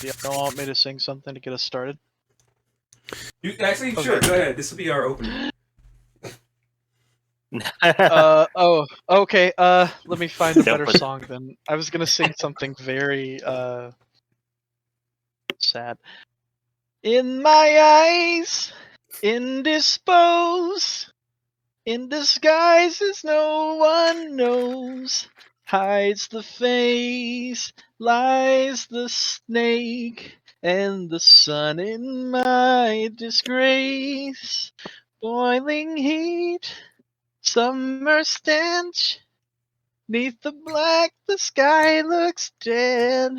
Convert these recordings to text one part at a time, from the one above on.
Do y'all want me to sing something to get us started? You actually sure. Go ahead. This will be our opening. Okay. Let me find a better song then. I was gonna sing something very sad. In my eyes, indisposed, in disguises no one knows, hides the face, lies the snake, and the sun in my disgrace. Boiling heat, summer stench, neath the black the sky looks dead.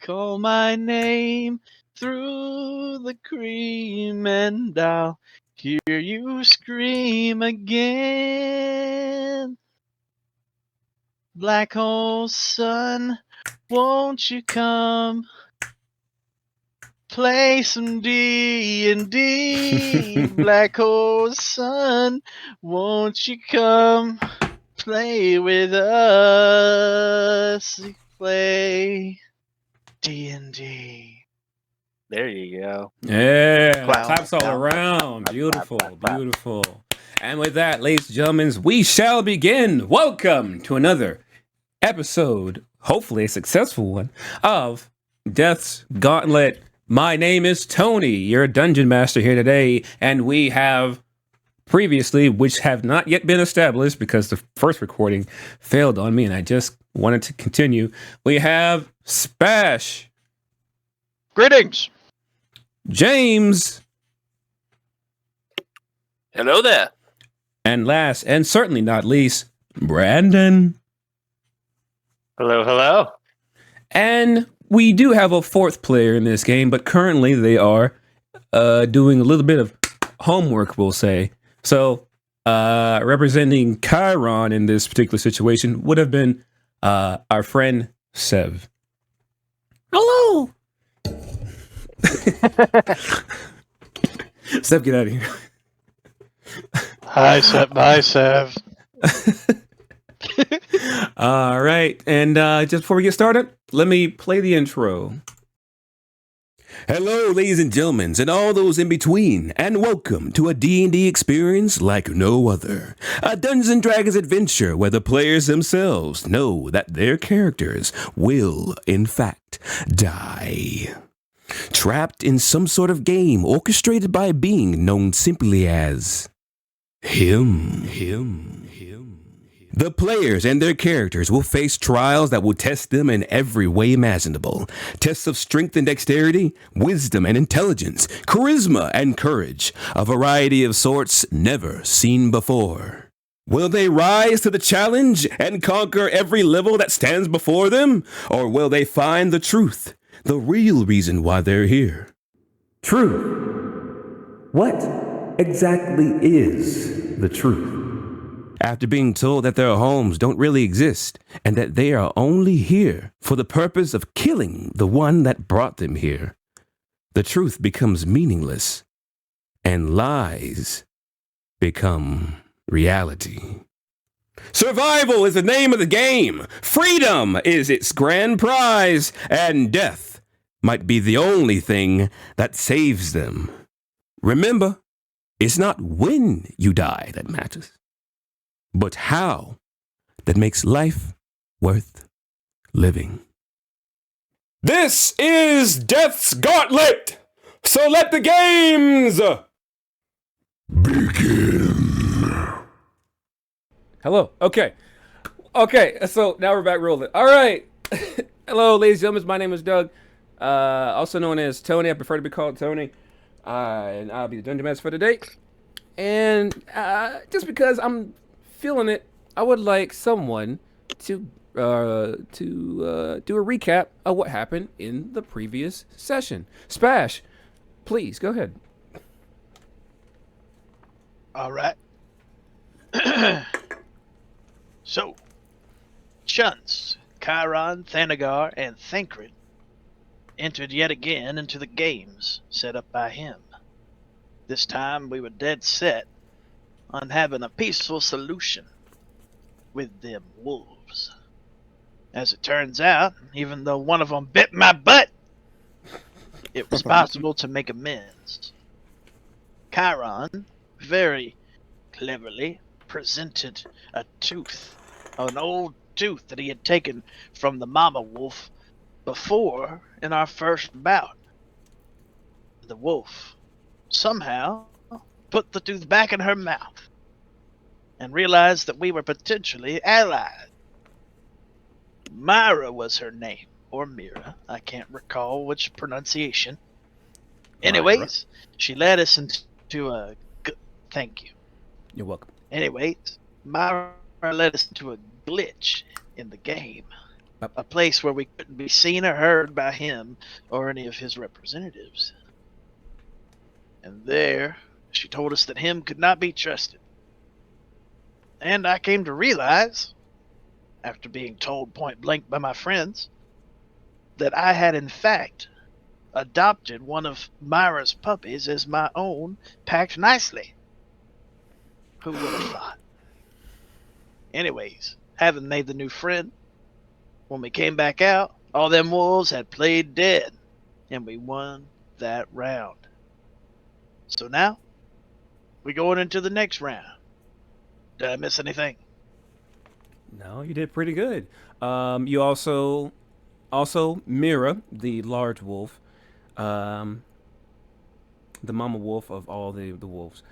Call my name through the cream and I'll hear you scream again. Black hole sun, won't you come play some D&D? Black hole sun, won't you come play with us? Play D&D. There you go. Yeah, claps all around. Beautiful, beautiful. And with that, ladies and gentlemen, we shall begin. Welcome to another episode, hopefully a successful one, of Death's Gauntlet. My name is Tony, your dungeon master here today, and we have previously, which have not yet been established because the first recording failed on me and I just wanted to continue. We have Spash. Greetings. James. Hello there. And last, and certainly not least, Brandon. Hello, hello. And we do have a fourth player in this game, but currently they are doing a little bit of homework, we'll say. So, representing Chiron in this particular situation would have been our friend Sev. Hello! Sev, get out of here. Hi, Sev. Bye, Sev. All right, and just before we get started, let me play the intro. Hello, ladies and gentlemen, and all those in between, and welcome to a D&D experience like no other. A Dungeons & Dragons adventure where the players themselves know that their characters will, in fact, die. Trapped in some sort of game orchestrated by a being known simply as him. The players and their characters will face trials that will test them in every way imaginable. Tests of strength and dexterity, wisdom and intelligence, charisma and courage, a variety of sorts never seen before. Will they rise to the challenge and conquer every level that stands before them? Or will they find the truth, the real reason why they're here? Truth. What exactly is the truth? After being told that their homes don't really exist and that they are only here for the purpose of killing the one that brought them here, the truth becomes meaningless and lies become reality. Survival is the name of the game. Freedom is its grand prize, and death might be the only thing that saves them. Remember, it's not when you die that matters, but how that makes life worth living. This is Death's Gauntlet, so let the games begin. Hello. Okay, so now we're back rolling. All right. Hello, ladies and gentlemen. My name is Doug, also known as Tony. I prefer to be called Tony, and I'll be the dungeon master for today. And just because I'm feeling it, I would like someone to do a recap of what happened in the previous session. Spash, please go ahead. All right. So, Chuntz, Chiron, Thanagar, and Thancred entered yet again into the games set up by him. This time we were dead set on having a peaceful solution with them wolves. As it turns out, even though one of them bit my butt, it was possible to make amends. Chiron very cleverly presented a tooth, an old tooth that he had taken from the mama wolf before in our first bout. The wolf somehow put the tooth back in her mouth and realized that we were potentially allies. Myra was her name, or Mira. I can't recall which pronunciation. Anyways, she led us into a... Thank you. You're welcome. Anyways, Myra led us into a glitch in the game. A place where we couldn't be seen or heard by him or any of his representatives. And there, she told us that him could not be trusted. And I came to realize, after being told point blank by my friends, that I had in fact adopted one of Myra's puppies as my own, packed nicely. Who would have thought? Anyways, having made the new friend, when we came back out, all them wolves had played dead, and we won that round. So now, we're going into the next round. Did I miss anything? No, you did pretty good. You also Mira, the large wolf, the mama wolf of all the wolves.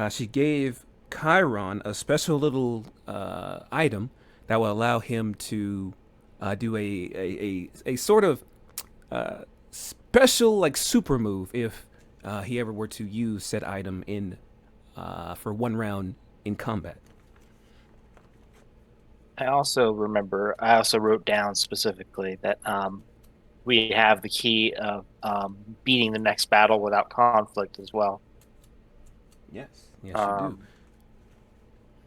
She gave Chiron a special little item that will allow him to do a sort of special like super move if he ever were to use said item in for one round in combat. I also wrote down specifically that we have the key of beating the next battle without conflict as well. Yes, you do.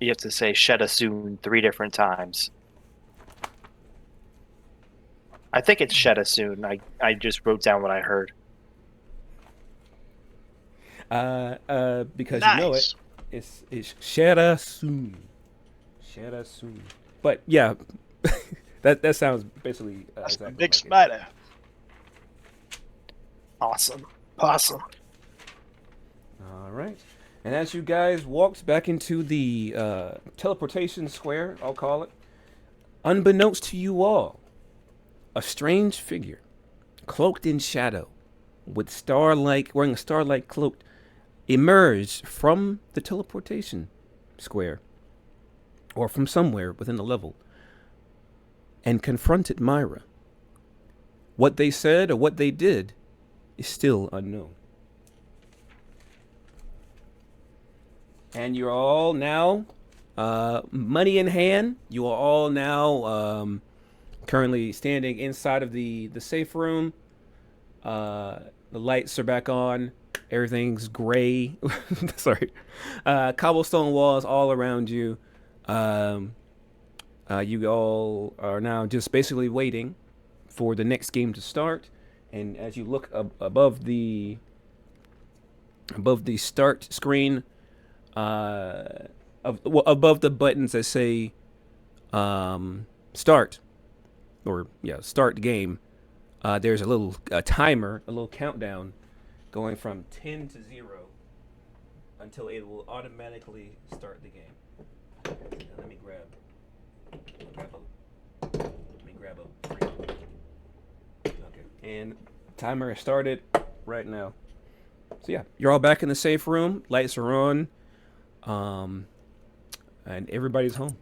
You have to say Shetta soon 3 different times. I think it's Shetta soon. I just wrote down what I heard. Because nice. You know it. It's Shetta soon. Shetta soon. But yeah, that sounds basically that's exactly a big like spider. Awesome. All right. And as you guys walked back into the teleportation square, I'll call it, unbeknownst to you all, a strange figure, cloaked in shadow, with wearing a star-like cloak, emerged from the teleportation square, or from somewhere within the level, and confronted Myra. What they said or what they did is still unknown. And you're all now, money in hand, you are all now currently standing inside of the safe room. The lights are back on. Everything's gray. Sorry. Cobblestone walls all around you. You all are now just basically waiting for the next game to start. And as you look above the start screen, above the buttons that say start, or start game, there's a little timer, a little countdown going from 10 to 0 until it will automatically start the game. Let me grab a okay, and timer has started right now. So yeah, you're all back in the safe room. Lights are on, and everybody's home.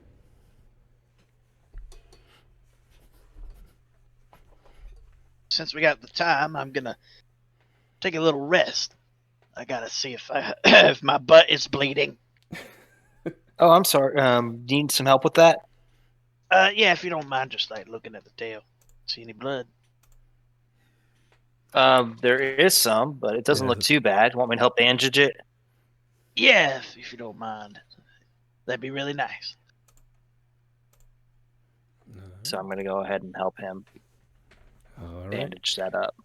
Since we got the time, I'm gonna take a little rest. I gotta see if my butt is bleeding. Oh, I'm sorry. Need some help with that? Yeah, if you don't mind, just like looking at the tail. See any blood? There is some, but it doesn't look too bad. Want me to help bandage it? Yeah, if you don't mind. That'd be really nice. So I'm gonna go ahead and help him bandage that up.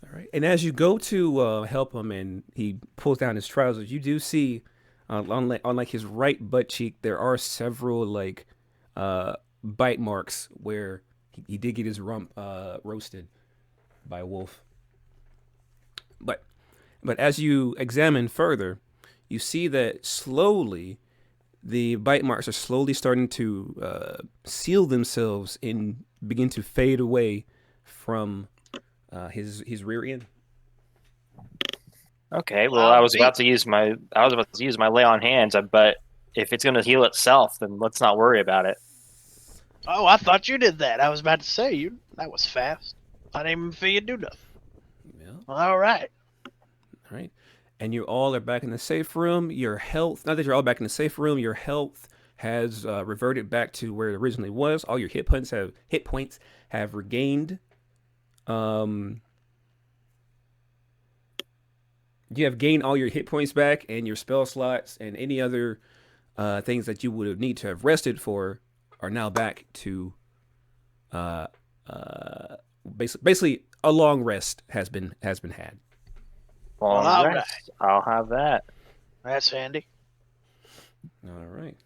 All right. And as you go to help him, and he pulls down his trousers, you do see on his right butt cheek there are several like bite marks where he did get his rump roasted by a wolf. But as you examine further, you see that slowly the bite marks are slowly starting to seal themselves and begin to fade away from his rear end. Okay, well, I was about to use my lay on hands, but if it's going to heal itself, then let's not worry about it. Oh, I thought you did that. I was about to say that was fast. I didn't even feel you do nothing. Yeah. Well, all right. All right. And you all are back in the safe room. Your health, now that you're all back in the safe room, your health has reverted back to where it originally was. All your hit points have regained. You have gained all your hit points back, and your spell slots and any other things that you would have need to have rested for are now back to basically a long rest has been had. Long rest. Right. I'll have that. That's handy. All right.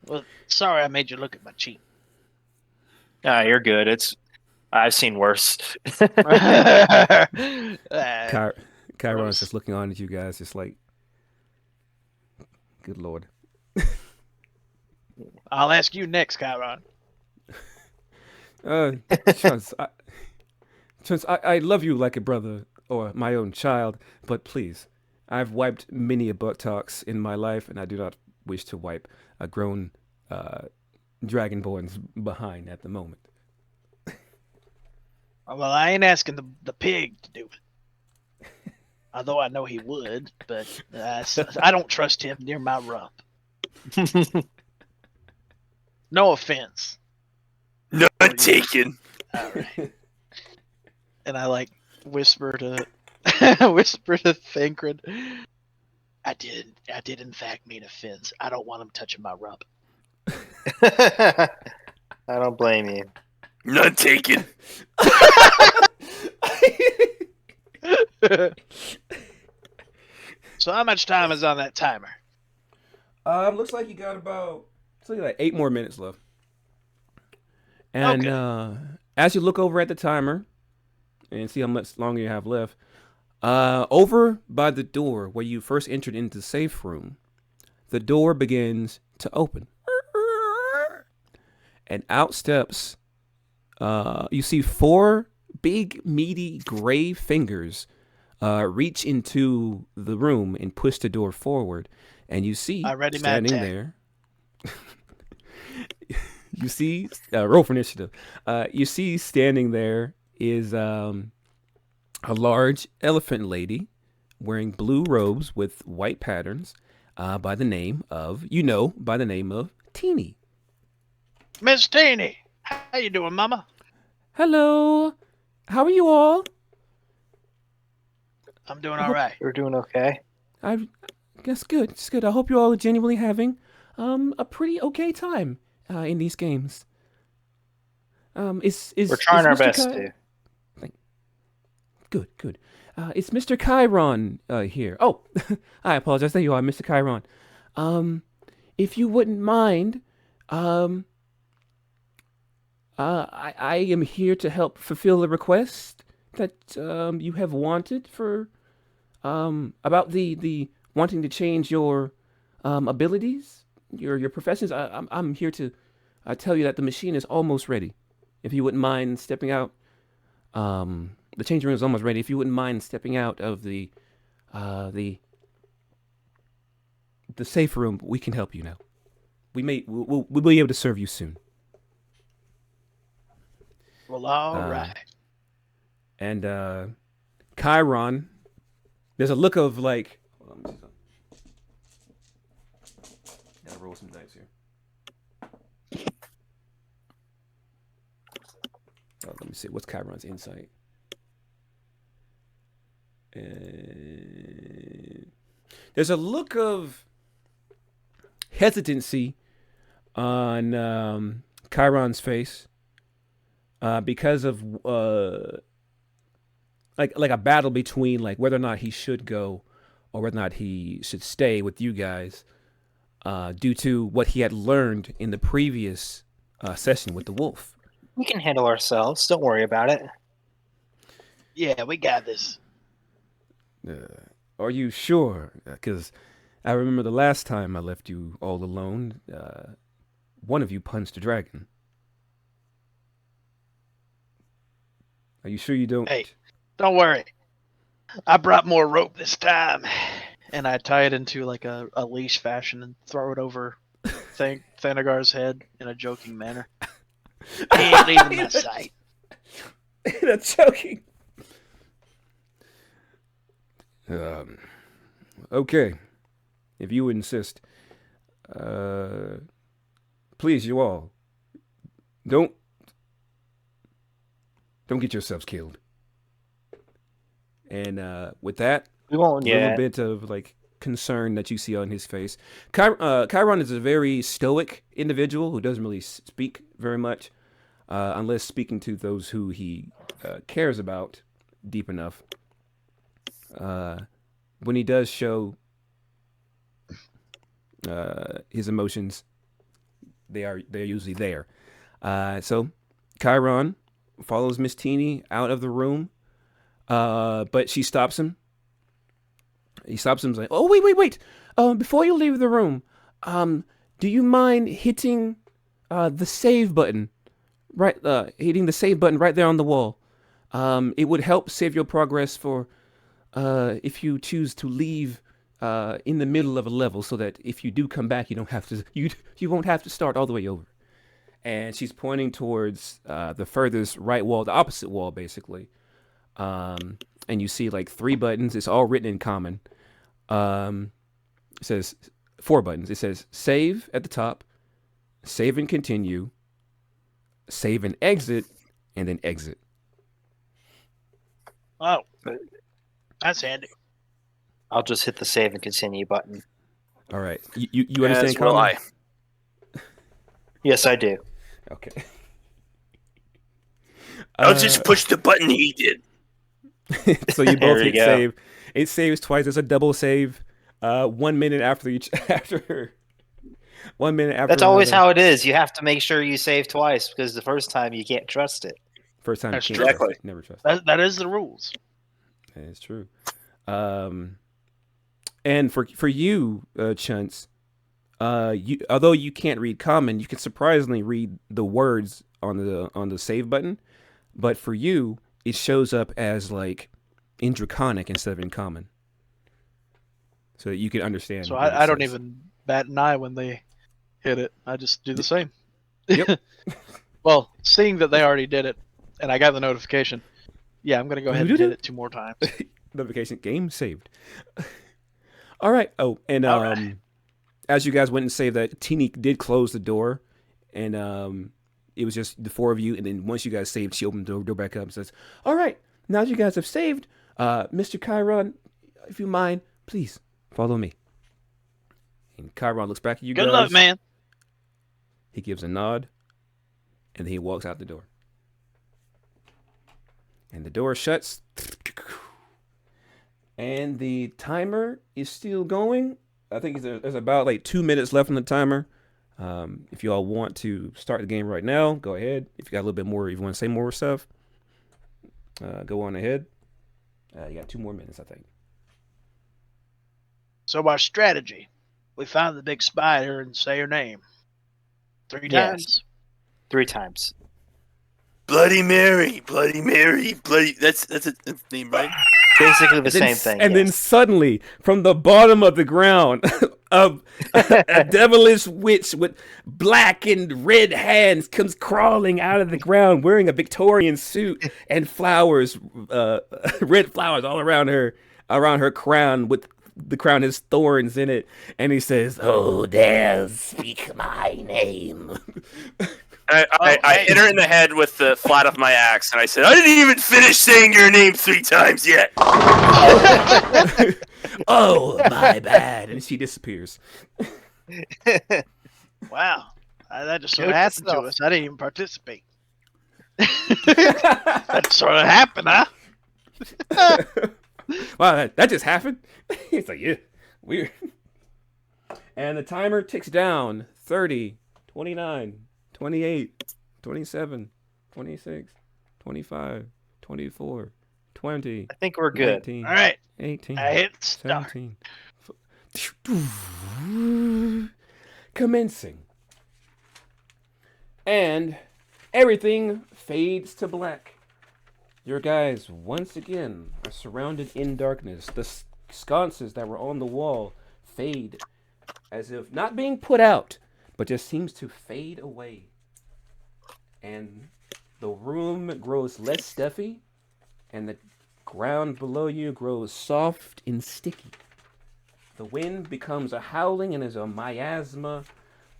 Well, sorry I made you look at my cheek. You're good. I've seen worse. Chiron's just looking on at you guys, just like, good Lord. I'll ask you next, Chiron. Chuntz, I love you like a brother or my own child, but please, I've wiped many a buttocks in my life, and I do not wish to wipe a grown dragonborn's behind at the moment. Well, I ain't asking the pig to do it. Although I know he would, but I don't trust him near my rump. No offense. None taken. All right. And I whisper to Thancred. I did in fact mean offense. I don't want him touching my rump. I don't blame you. None taken. So how much time is on that timer? Looks like you got about 8 more minutes left. And okay. As you look over at the timer and see how much longer you have left, over by the door where you first entered into the safe room, the door begins to open. And out steps, you see 4 big, meaty, gray fingers reach into the room and push the door forward. And you see standing there. You see, roll for initiative. You see standing there is a large elephant lady wearing blue robes with white patterns by the name of Teeny. Miss Teeny, how you doing, Mama? Hello. How are you all? I'm doing all right. You're doing okay. I guess good. It's good. I hope you all are genuinely having a pretty okay time in these games. We're trying our best to. Good. Is Mr. Chiron here? Oh, I apologize. There you are, Mr. Chiron. If you wouldn't mind, I am here to help fulfill the request that you have wanted for about the wanting to change your abilities, your professions. I'm here to tell you that the machine is almost ready. If you wouldn't mind stepping out, the changing room is almost ready. If you wouldn't mind stepping out of the safe room, we can help you now. We'll be able to serve you soon. Well, all right. And Chiron, there's a look of like. Hold on, gotta roll some dice here. Let me see. What's Chiron's insight? There's a look of hesitancy on Chiron's face because of like a battle between like whether or not he should go or whether or not he should stay with you guys due to what he had learned in the previous session with the wolf. We can handle ourselves. Don't worry about it. Yeah, we got this. Are you sure? Because I remember the last time I left you all alone, one of you punched a dragon. Are you sure you don't? Hey, don't worry. I brought more rope this time. And I tie it into like a leash fashion and throw it over Thanagar's head in a joking manner. He ain't leaving my sight. That's joking. Okay. If you insist. Please, you all. Don't get yourselves killed. And with that, We won't. a little bit of like concern that you see on his face. Chiron is a very stoic individual who doesn't really speak very much, unless speaking to those who he cares about deep enough. When he does show his emotions, they're usually there. So Chiron follows Miss Teeny out of the room, but she stops him. He stops him and is like, "Oh, wait. Before you leave the room, do you mind hitting the save button? Right, hitting the save button right there on the wall. It would help save your progress for if you choose to leave in the middle of a level, so that if you do come back, you don't have to you won't have to start all the way over." And she's pointing towards the furthest right wall, the opposite wall, basically. And you see like 3 buttons. It's all written in common. It says 4 buttons. It says save at the top, save and continue, save and exit, and then exit. Oh, that's handy. I'll just hit the save and continue button. All right. You understand As will common? I. Yes, I do. Okay. I'll just push the button he did. So you both There you hit go. save. It saves twice. There's a double save. 1 minute after each. After 1 minute after. That's always another. how it is. You have to make sure you save twice, because the first time you can't trust it. First time. That's You true. can't trust Exactly. it. Never trust. That is the rules. That is true. And for you, Chuntz, although you can't read common, you can surprisingly read the words on the save button. But for you, it shows up as like in Draconic instead of in common, so that you can understand. So what it I don't says. even bat an eye when they hit it. I just do the same. Yep. Well, seeing that they already did it, and I got the notification, yeah, I'm gonna go ahead and hit it 2 more times. Notification game saved. All right. Oh, and All right. as you guys went and saved that, Teeny did close the door, and it was just the 4 of you. And then once you guys saved, she opened the door back up and says, "All right, now that you guys have saved, Mr. Chiron, if you mind, please follow me." And Chiron looks back at you guys. Good luck, man. He gives a nod, and then he walks out the door. And the door shuts. And the timer is still going. I think there's about like 2 minutes left on the timer. If you all want to start the game right now, go ahead. If you got a little bit more, if you want to say more stuff, go on ahead. You got 2 more minutes, I think. So our strategy: we find the big spider and say her name 3 Yes. times. 3 times. Bloody Mary, Bloody Mary, Bloody. That's the name, right? Basically the And then same s- thing. And then yes. suddenly, from the bottom of the ground, a devilish witch with black and red hands comes crawling out of the ground, wearing a Victorian suit and flowers, red flowers all around her crown. With the crown has thorns in it, and he says, "Oh, dare speak my name." I hit her in the head with the flat of my axe, and I said, "I didn't even finish saying your name 3 times yet." Oh, my bad, and she disappears. Wow, that just sort Good of happened to stuff. us. I didn't even participate. That sort of happened, huh? Wow, that just happened? It's like, yeah, weird. And the timer ticks down. 30, 29, 28, 27, 26, 25, 24, 20, I think we're good. 19, All right, 18, I hit start. 17. Commencing. And everything fades to black. Your guys once again are surrounded in darkness. The sconces that were on the wall fade as if not being put out, but just seems to fade away. And the room grows less stuffy, and the ground below you grows soft and sticky. The wind becomes a howling and is a miasma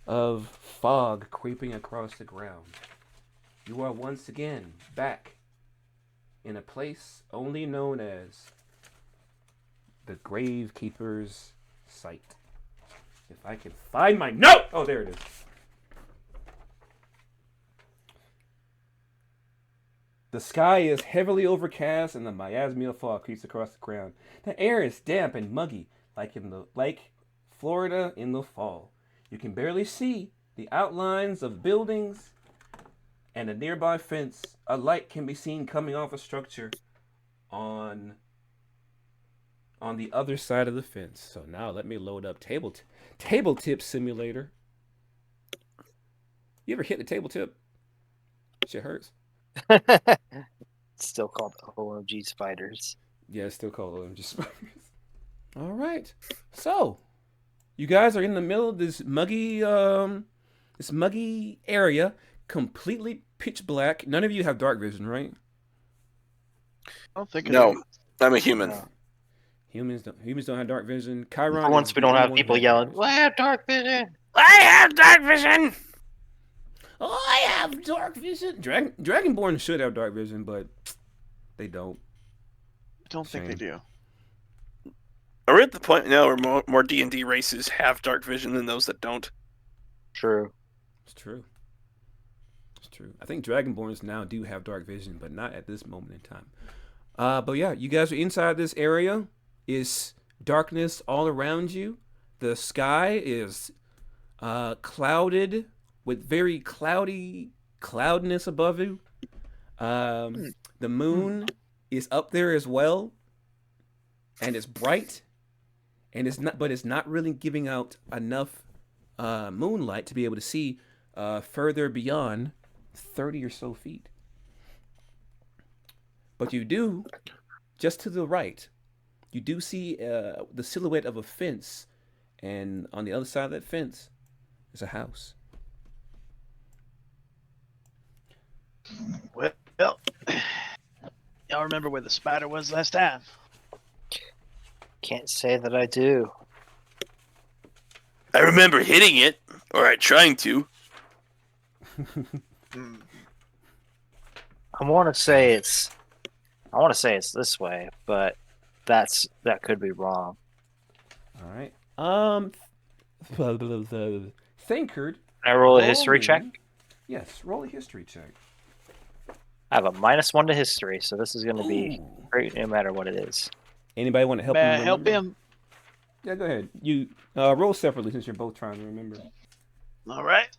of fog creeping across the ground. You are once again back in a place only known as the Gravekeeper's Site. If I can find my note! Oh, there it is. The sky is heavily overcast and the miasma of fog creeps across the ground. The air is damp and muggy, like Florida in the fall. You can barely see the outlines of buildings and a nearby fence. A light can be seen coming off a structure on the other side of the fence. So now let me load up table tip simulator. You ever hit the table tip? Shit hurts. Still called O.M.G spiders. Yeah, it's still called O.M.G spiders. All right. So, you guys are in the middle of this muggy area, completely pitch black. None of you have dark vision, right? I don't think No, I'm a human. Humans don't have dark vision. Chiron. For once, we don't have people yelling, "I have dark vision! I have dark vision! I have dark vision! Dragonborn should have dark vision, but they don't. I don't think they do. Are we at the point now where more D&D races have dark vision than those that don't? True. It's true. It's true. I think Dragonborns now do have dark vision, but not at this moment in time. But yeah, you guys are inside this area. Is darkness all around you. The sky is clouded with very cloudy cloudness above you. The moon is up there as well, and it's bright, and it's not really giving out enough moonlight to be able to see further beyond 30 or so feet. But you do, just to the right, you do see the silhouette of a fence, and on the other side of that fence is a house. Well, y'all remember where the spider was last time? Can't say that I do. I remember hitting it, or trying to. I want to say it's this way, but that could be wrong. All right. Thancred. Can I roll a history check? Yes, roll a history check. I have a -1 to history, so this is going to be great no matter what it is. Anybody want to help May I him? help him? Yeah, go ahead. You roll separately since you're both trying to remember. All right.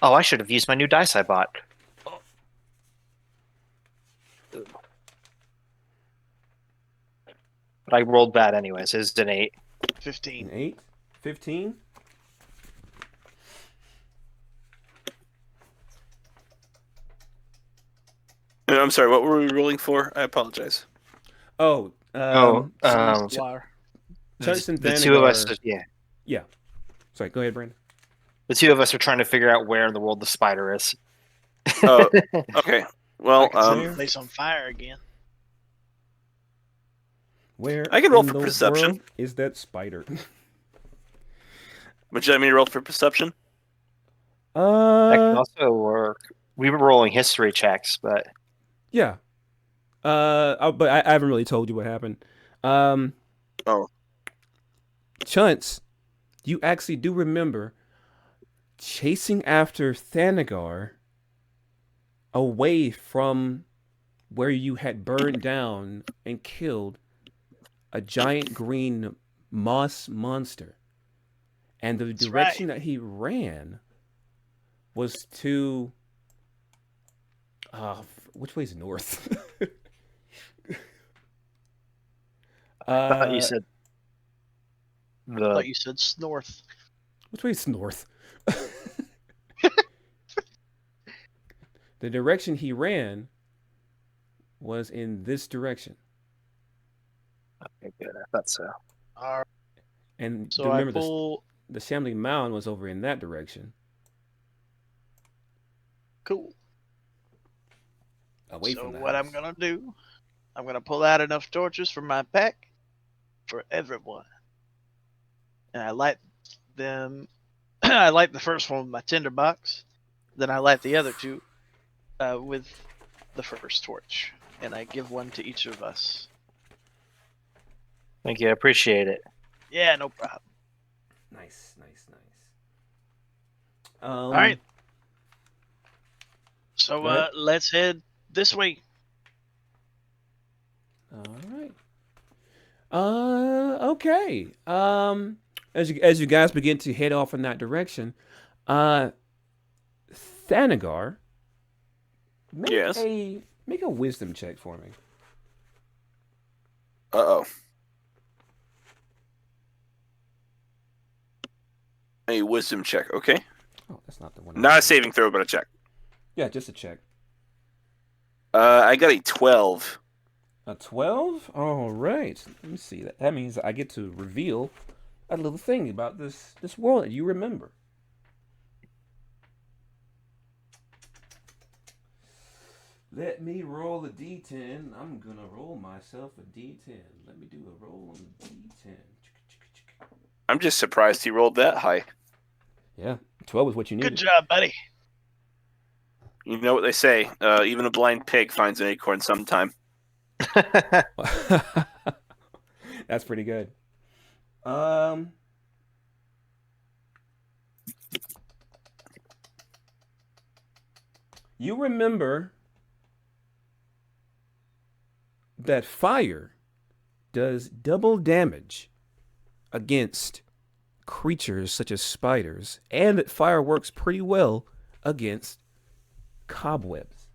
Oh, I should have used my new dice I bought. But I rolled bad anyways. It's an 8. 15. An 8? 15? I'm sorry, what were we rolling for? I apologize. Oh, Splah. Chuntz and the two of us, Thanagar. Yeah. Sorry, go ahead, Brandon. The two of us are trying to figure out where in the world the spider is. Oh, okay. Well, I can set the place on fire again. Where I can roll in for the perception. world is that spider? Would you like me to roll for perception? That can also work. We were rolling history checks, but Yeah. But I haven't really told you what happened. Chuntz, you actually do remember chasing after Thanagar away from where you had burned down and killed a giant green moss monster. And the direction that he ran was to which way is north? I thought you said I thought you said Snorth. Which way is north? The direction he ran was in this direction. Okay, good. I thought so. All right. And So remember, I pull. the Shambling Mound was over in that direction. Cool. Away So from the what house. I'm gonna do, I'm gonna pull out enough torches from my pack for everyone, and I light them. I light the first one with my tinderbox, then I light the other two with the first torch, and I give one to each of us. Thank you. I appreciate it. Yeah, no problem. Nice. All right. So Go ahead. let's head this way. All right. Okay. As you guys begin to head off in that direction, Thanagar, make Yes. a wisdom check for me. Uh-oh. A wisdom check, okay. Oh, that's not the one. Not a saving throw, but a check. Yeah, just a check. I got a 12. A 12? All right. Let me see. That means I get to reveal a little thing about this world that you remember. Let me roll a d10. I'm going to roll myself a d10. Let me do a roll on the d10. I'm just surprised he rolled that high. Yeah, 12 is what you need. Good job, buddy. You know what they say, even a blind pig finds an acorn sometime. That's pretty good. You remember that fire does double damage against creatures such as spiders, and that fire works pretty well against cobwebs.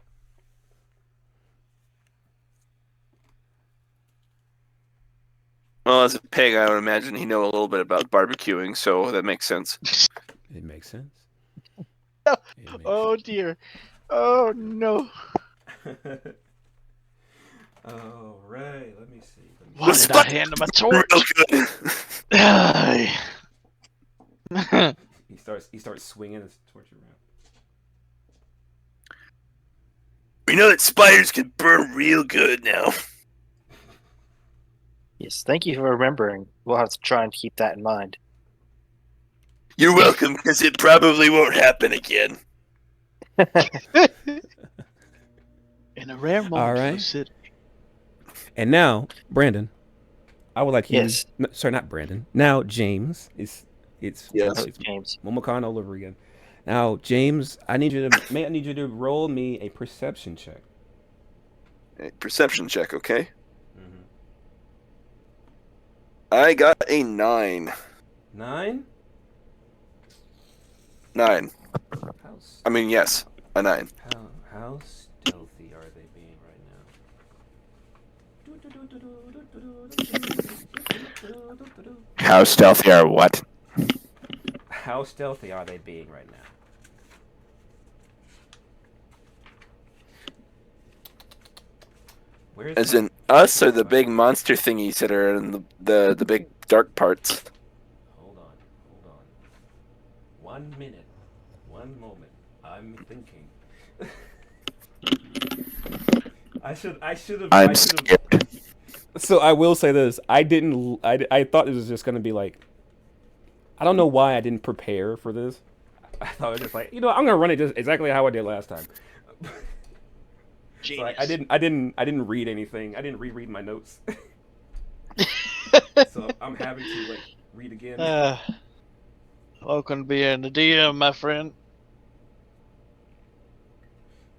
Well, as a pig, I would imagine he know a little bit about barbecuing, so that makes sense. It makes sense. Oh dear. Oh no. All right, let me see. Why did I hand him a torch? Real good. Ay. He starts swinging his torch around. We know that spiders can burn real good now. Yes, thank you for remembering. We'll have to try and keep that in mind. You're welcome, because it probably won't happen again. In a rare moment All for right. the city. And now, Brandon, I would like you. Yes. No, sorry, not Brandon. Now, James. It's Yes. it's James. Momokan all over again. Now, James, I need you to roll me a perception check. A perception check, okay? Mm-hmm. I got a 9. 9. 9. How I mean, yes, a 9. how stealthy are they being right now? How stealthy are what? How stealthy are they being right now? Where's As my- in us or the big monster thingies that are in the big dark parts? Hold on. 1 minute. 1 moment. I'm thinking. I should have. I'm scared. So I will say this: I thought this was just gonna be like. I don't know why I didn't prepare for this. I thought it was just like, I'm gonna run it just exactly how I did last time. So I didn't read anything. I didn't reread my notes. So I'm having to read again. Welcome to being the DM, my friend.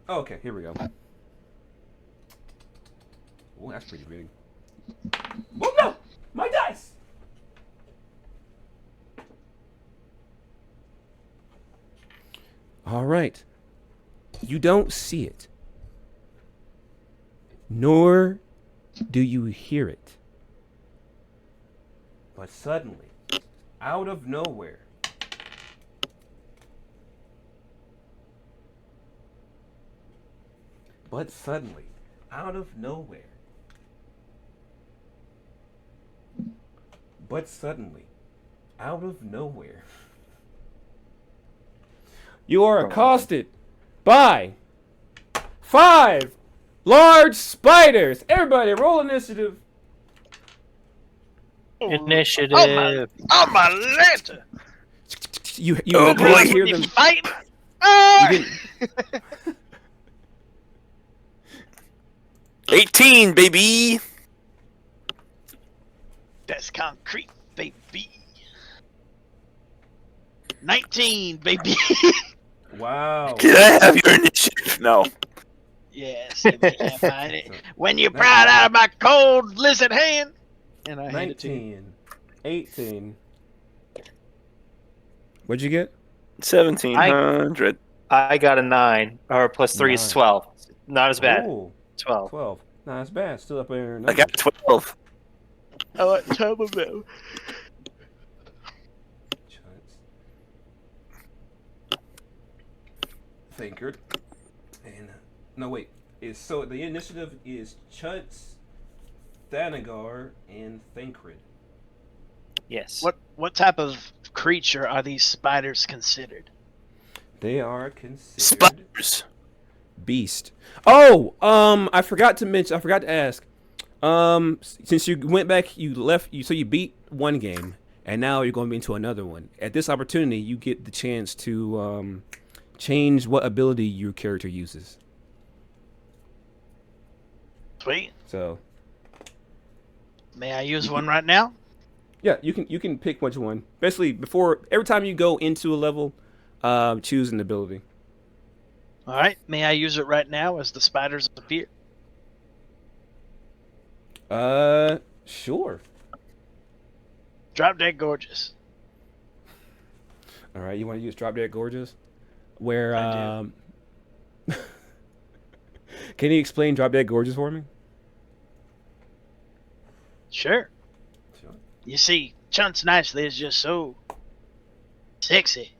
Oh, okay, here we go. Oh, that's pretty big. Oh no! My dice! All right. You don't see it. Nor do you hear it. But suddenly, out of nowhere, but suddenly, out of nowhere, but suddenly, out of nowhere, you are accosted by 5 large spiders. Everybody, roll initiative. Initiative. Oh my lantern! You Oh, may not boy. hear You them. fight? You Ah! can, 18, baby. That's concrete, baby. 19, baby. wow. Can I have your initiative? No. Yes, if you can't find it. When you pry it out of my cold lizard hand. And I hand it to you. 19, 18. What'd you get? 1,700. I got a 9, or plus 3 is 9. 12. Not as bad. Ooh, 12. 12. Not as bad. Still up there. I got 12. I like Taco Bell. Thancred. And no, wait. So the initiative is Chuntz, Thanagar, and Thancred. Yes. What type of creature are these spiders considered? They are considered Spiders. beast. Oh, I forgot to ask. Since you went back, so you beat one game, and now you're going into another one. At this opportunity, you get the chance to change what ability your character uses. Sweet. So May I use one right now? yeah, you can pick which one. Basically, every time you go into a level, choose an ability. All right. May I use it right now as the spiders appear? Sure. Drop Dead Gorgeous. All right, you want to use Drop Dead Gorgeous? Where I can you explain Drop Dead Gorgeous for me? Sure. Sure. You see, Chuntz Niicely is just so sexy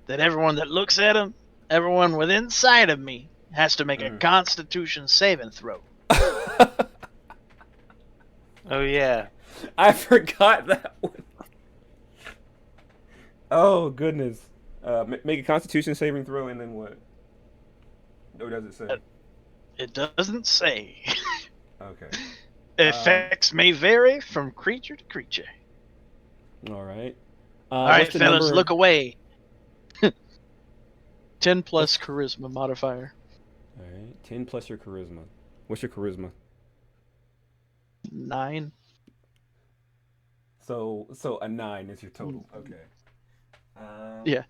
that everyone that looks at him, everyone within sight of me, has to make a Constitution saving throw. Oh, yeah. I forgot that one. Oh goodness. Make a Constitution saving throw, and then what? Or does it say? It doesn't say. Okay. Effects may vary from creature to creature. All right. All right, what's the fellas, number- look away. 10 plus charisma modifier. All right. 10 plus your charisma. What's your charisma? 9. So a 9 is your total. Okay. Yeah.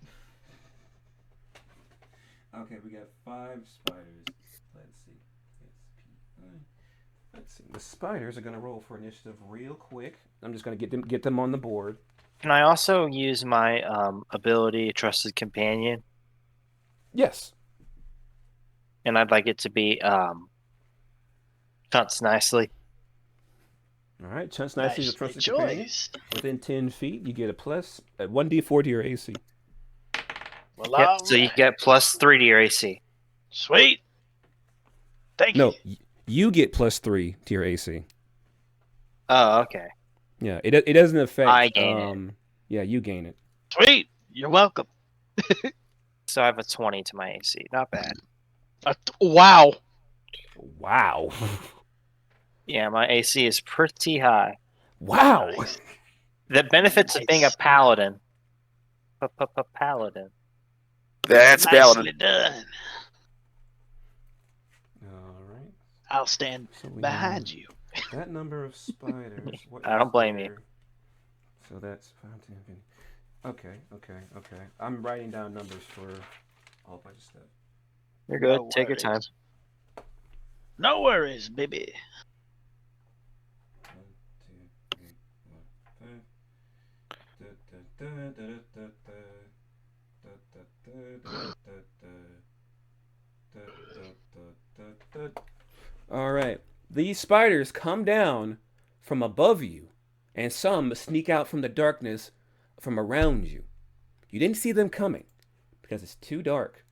Okay, we got 5 spiders. Let's see. The spiders are gonna roll for initiative real quick. I'm just gonna get them on the board. Can I also use my ability, Trusted Companion? Yes. And I'd like it to be Chuntz Niicely. All right. Chuntz Niicely is a trusted choice. companion. Within 10 feet, you get a plus at 1d4 to your AC. Well, Yep, all so you right. get plus 3 to your AC. Sweet. Thank No, you. you get plus 3 to your AC. Oh, okay. Yeah, it doesn't affect. I gain it. Yeah, you gain it. Sweet. You're welcome. So I have a 20 to my AC. Not bad. Wow. Wow. Yeah, my AC is pretty high. Wow. Nice. The benefits of being a Nice. paladin. Paladin. That's Nicely Paladin. done. All right. I'll stand So we behind have you. that number of spiders. What I don't is blame you. there? So that's 5, 10, 15. Okay. I'm writing down numbers for a whole bunch of stuff. You're good. No Take your time. worries. No worries, baby. 1, 2, 3, 4, 5. All right. These spiders come down from above you and some sneak out from the darkness from around you. You didn't see them coming because it's too dark.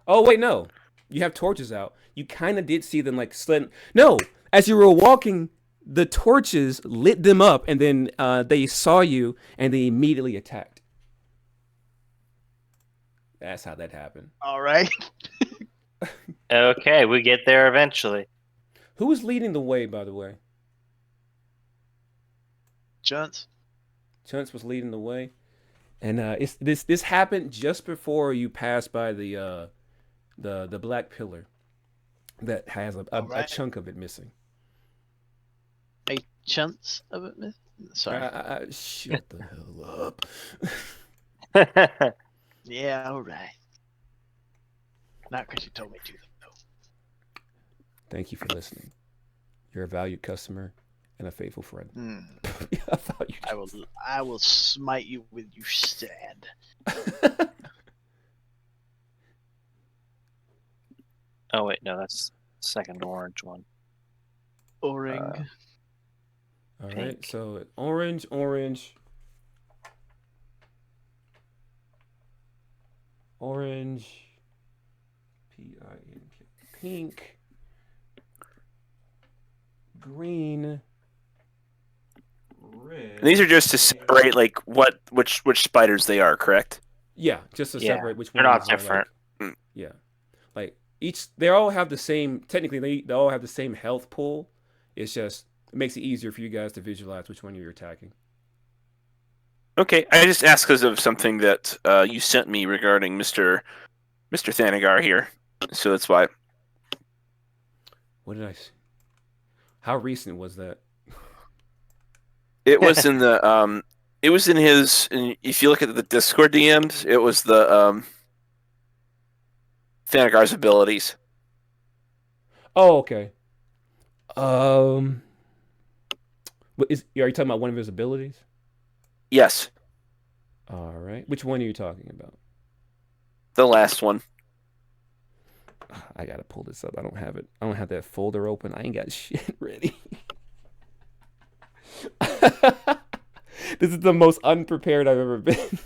Oh, wait, no. You have torches out. You kind of did see them like slid. No, as you were walking, the torches lit them up, and then they saw you, and they immediately attacked. That's how that happened. All right. Okay, we get there eventually. Who was leading the way, by the way? Chuntz. Chuntz was leading the way, and this happened just before you passed by the black pillar that has a chunk of it missing. A chunks of it missing? Sorry. Shut the hell up. Yeah, all right. Not because you told me to, though. Thank you for listening. You're a valued customer and a faithful friend. I will smite you with your stand. Oh wait, no, that's the second orange one. O.M.G. All Pink. right, so orange, orange, P-I-N-K, pink, green, red. And these are just to separate like which spiders they are, correct? Yeah, just to separate which they're ones not are, different. Like, yeah, like they all have the same. Technically, they all have the same health pool. It's just it makes it easier for you guys to visualize which one you're attacking. Okay, I just asked because of something that you sent me regarding Mr. Thanagar here, so that's why. What did I see? How recent was that? It was in the it was in his. If you look at the Discord DMs, it was the Thanagar's abilities. Oh, okay. Are you talking about one of his abilities? Yes. All right. Which one are you talking about? The last one. I gotta pull this up. I don't have it. I don't have that folder open. I ain't got shit ready. This is the most unprepared I've ever been.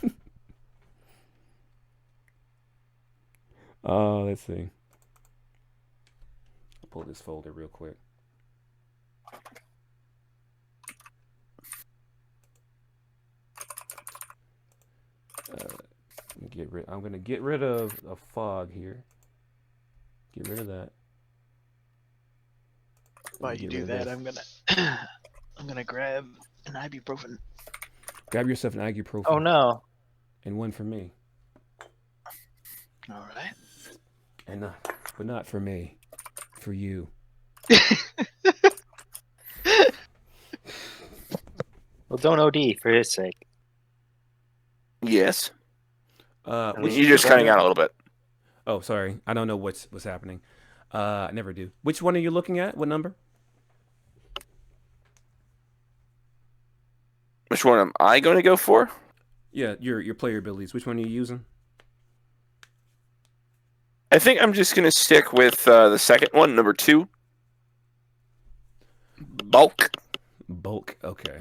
Let's see. I'll pull this folder real quick. I'm gonna get rid of a fog here. Get rid of that. While you do that, I'm gonna grab an ibuprofen. Grab yourself an ibuprofen. Oh no. And one for me. All right. And but not for me. For you. Well, don't OD for his sake. Yes. You're just cutting out a little bit. Oh, sorry. I don't know what's happening. I never do. Which one are you looking at? What number? Which one am I going to go for? Yeah, your player abilities. Which one are you using? I think I'm just going to stick with the second one, number 2. Bulk. Bulk. Okay.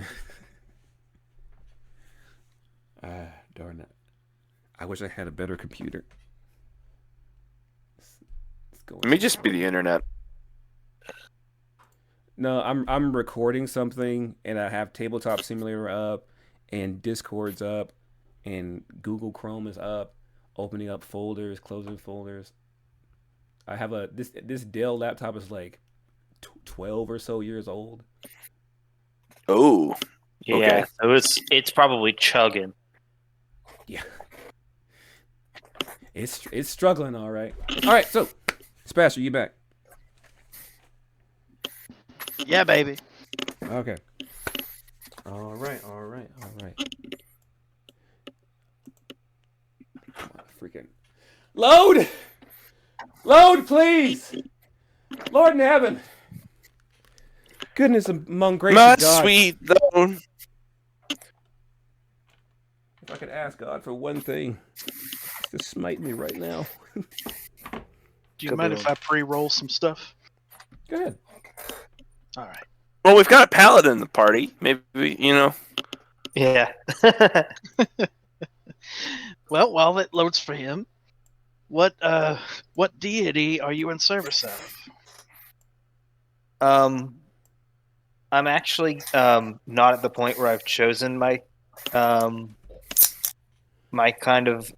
Darn it. I wish I had a better computer. Let me just be the internet. No, I'm recording something, and I have Tabletop Simulator up, and Discord's up, and Google Chrome is up, opening up folders, closing folders. I have this Dell laptop is like 12 or so years old. Oh. Yeah, okay. It's probably chugging. Yeah. It's struggling, all right. All right, so Spasher, you back? Yeah, baby. Okay. All right. Come on, freaking load, please. Lord in heaven. Goodness among gracious My God. sweet zone. If I could ask God for one thing, just smite me right now. Do you mind if I pre-roll some stuff? Go ahead. All right. Well, we've got a paladin in the party. Maybe Yeah. Well, while it loads for him, what deity are you in service of? I'm actually not at the point where I've chosen my my kind of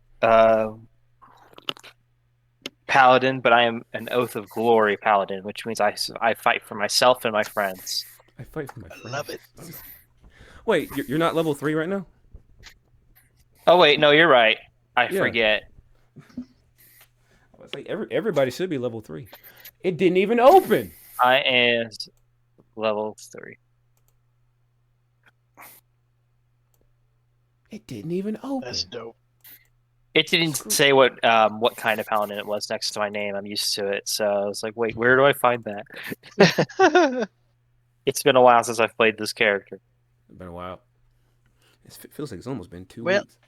paladin, but I am an Oath of Glory paladin, which means I fight for myself and my friends. I fight for my I friends. love it. Wait, you're not level 3 right now? Oh wait, no, you're right. I Yeah. forget. I was like, everybody should be level 3. It didn't even open. I am level 3. It didn't even open. That's dope. It didn't say what kind of paladin it was next to my name. I'm used to it, so I was like, wait, where do I find that? It's been a while since I've played this character. It's been a while. It feels like it's almost been 2 Well- weeks.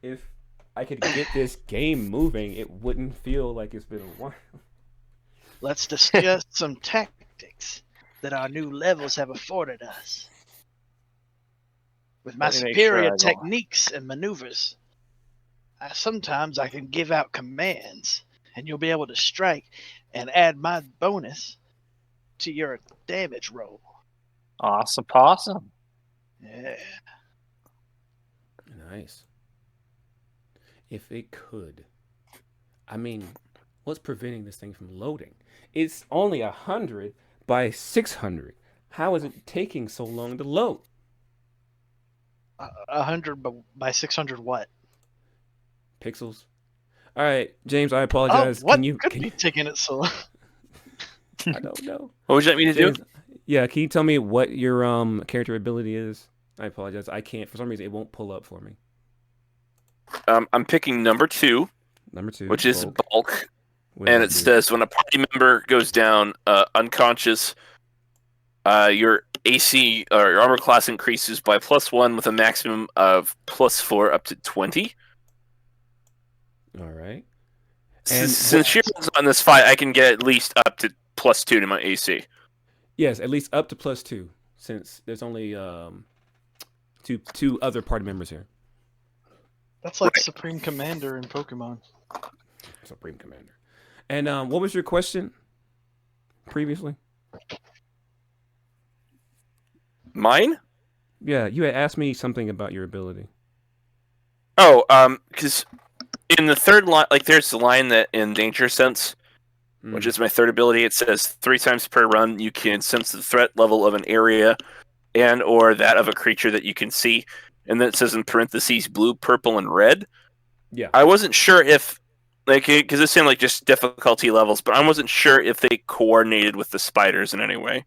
If I could get this game moving, it wouldn't feel like it's been a while. Let's discuss some tactics that our new levels have afforded us. With my Let me make superior sure I don't- techniques and maneuvers, sometimes I can give out commands, and you'll be able to strike and add my bonus to your damage roll. Awesome possum. Yeah. Nice. If it could. I mean, what's preventing this thing from loading? It's only 100 by 600. How is it taking so long to load? 100 by 600 what? Pixels. All right, James, I apologize. What Can you could be taking it so long? I don't know. What would you like me to do? James, yeah, can you tell me what your character ability is? I apologize. I can't. For some reason, it won't pull up for me. I'm picking number 2, Number 2, which is bulk, What does and that it do? says when a party member goes down unconscious, your AC or your armor class increases by +1 with a maximum of +4 up to 20. All right. And since Chiron's on this fight, I can get at least up to +2 to my AC. Yes, at least up to +2, since there's only two other party members here. That's like Right. Supreme Commander in Pokemon. Supreme Commander. And what was your question previously? Mine? Yeah, you had asked me something about your ability. Oh, because in the third line, like there's the line that in Danger Sense, which is my third ability, it says 3 times per run you can sense the threat level of an area and or that of a creature that you can see. And then it says in parentheses blue, purple, and red. Yeah. I wasn't sure if, like, because it's saying like just difficulty levels, but I wasn't sure if they coordinated with the spiders in any way.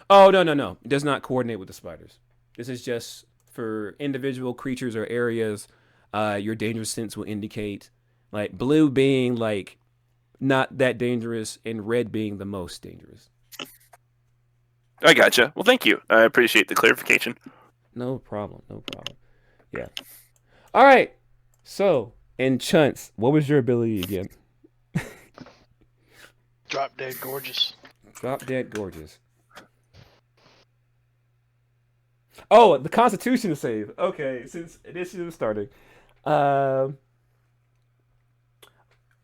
Oh, no. It does not coordinate with the spiders. This is just for individual creatures or areas. Your danger sense will indicate, like, blue being, like, not that dangerous and red being the most dangerous. I gotcha. Well, thank you. I appreciate the clarification. No problem. Yeah. All right. So, and Chuntz, what was your ability again? Drop Dead Gorgeous. Drop Dead Gorgeous. Oh, the Constitution save. Okay, since initiative is starting.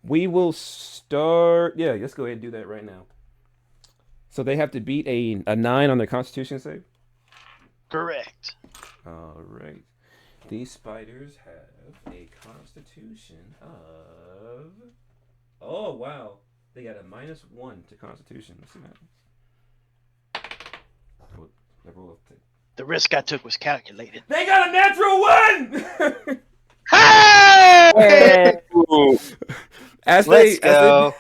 We will start. Yeah, let's go ahead and do that right now. So they have to beat a 9 on their Constitution save? Correct. All right. These spiders have a Constitution of... Oh, wow. They got a -1 to Constitution. Let's see what happens. The risk I took was calculated. They got a natural 1! Hey! Let's go.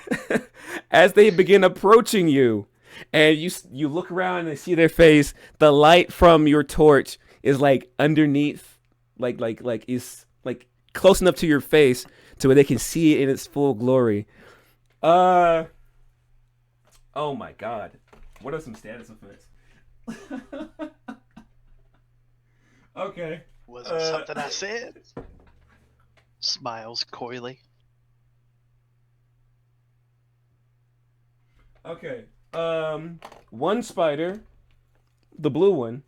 As they begin approaching you, and you look around and see their face, the light from your torch is like underneath, like is like close enough to your face to where they can see it in its full glory. Oh my god. What are some status effects? Okay. Was it something I said? Smiles coyly. Okay. One spider, the blue one,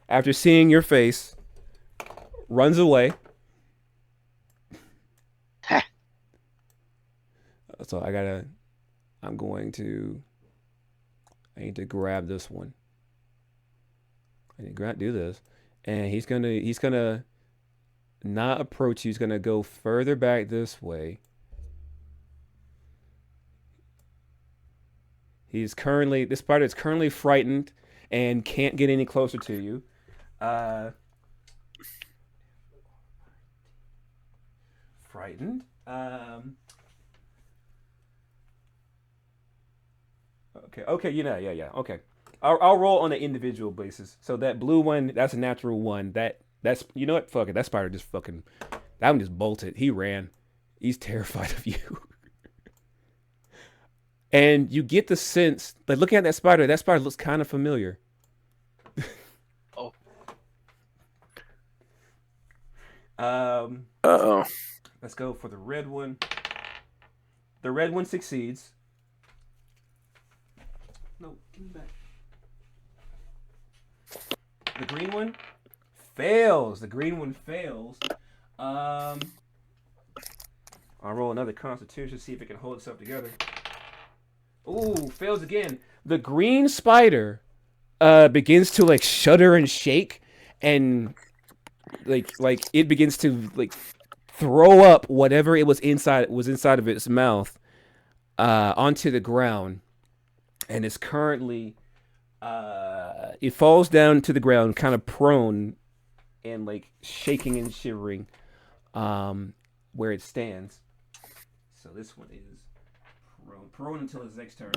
after seeing your face, runs away. So I need to grab this one. I need to do this. And he's gonna not approach you. He's gonna go further back this way. This spider is currently frightened and can't get any closer to you. Frightened. Okay, yeah. Okay. I'll roll on an individual basis. So that blue one, that's a natural one. That's you know what? Fuck it. That spider just fucking that one just bolted. He ran. He's terrified of you. And you get the sense, like looking at that spider looks kind of familiar. Oh. Uh-oh. Let's go for the red one. The red one succeeds. No, give me back. The green one fails. I'll roll another Constitution, see if it can hold itself together. Ooh, fails again. The green spider begins to like shudder and shake, and like it begins to like throw up whatever it was inside of its mouth onto the ground, and it's currently it falls down to the ground, kind of prone and like shaking and shivering where it stands. So this one is prone until his next turn.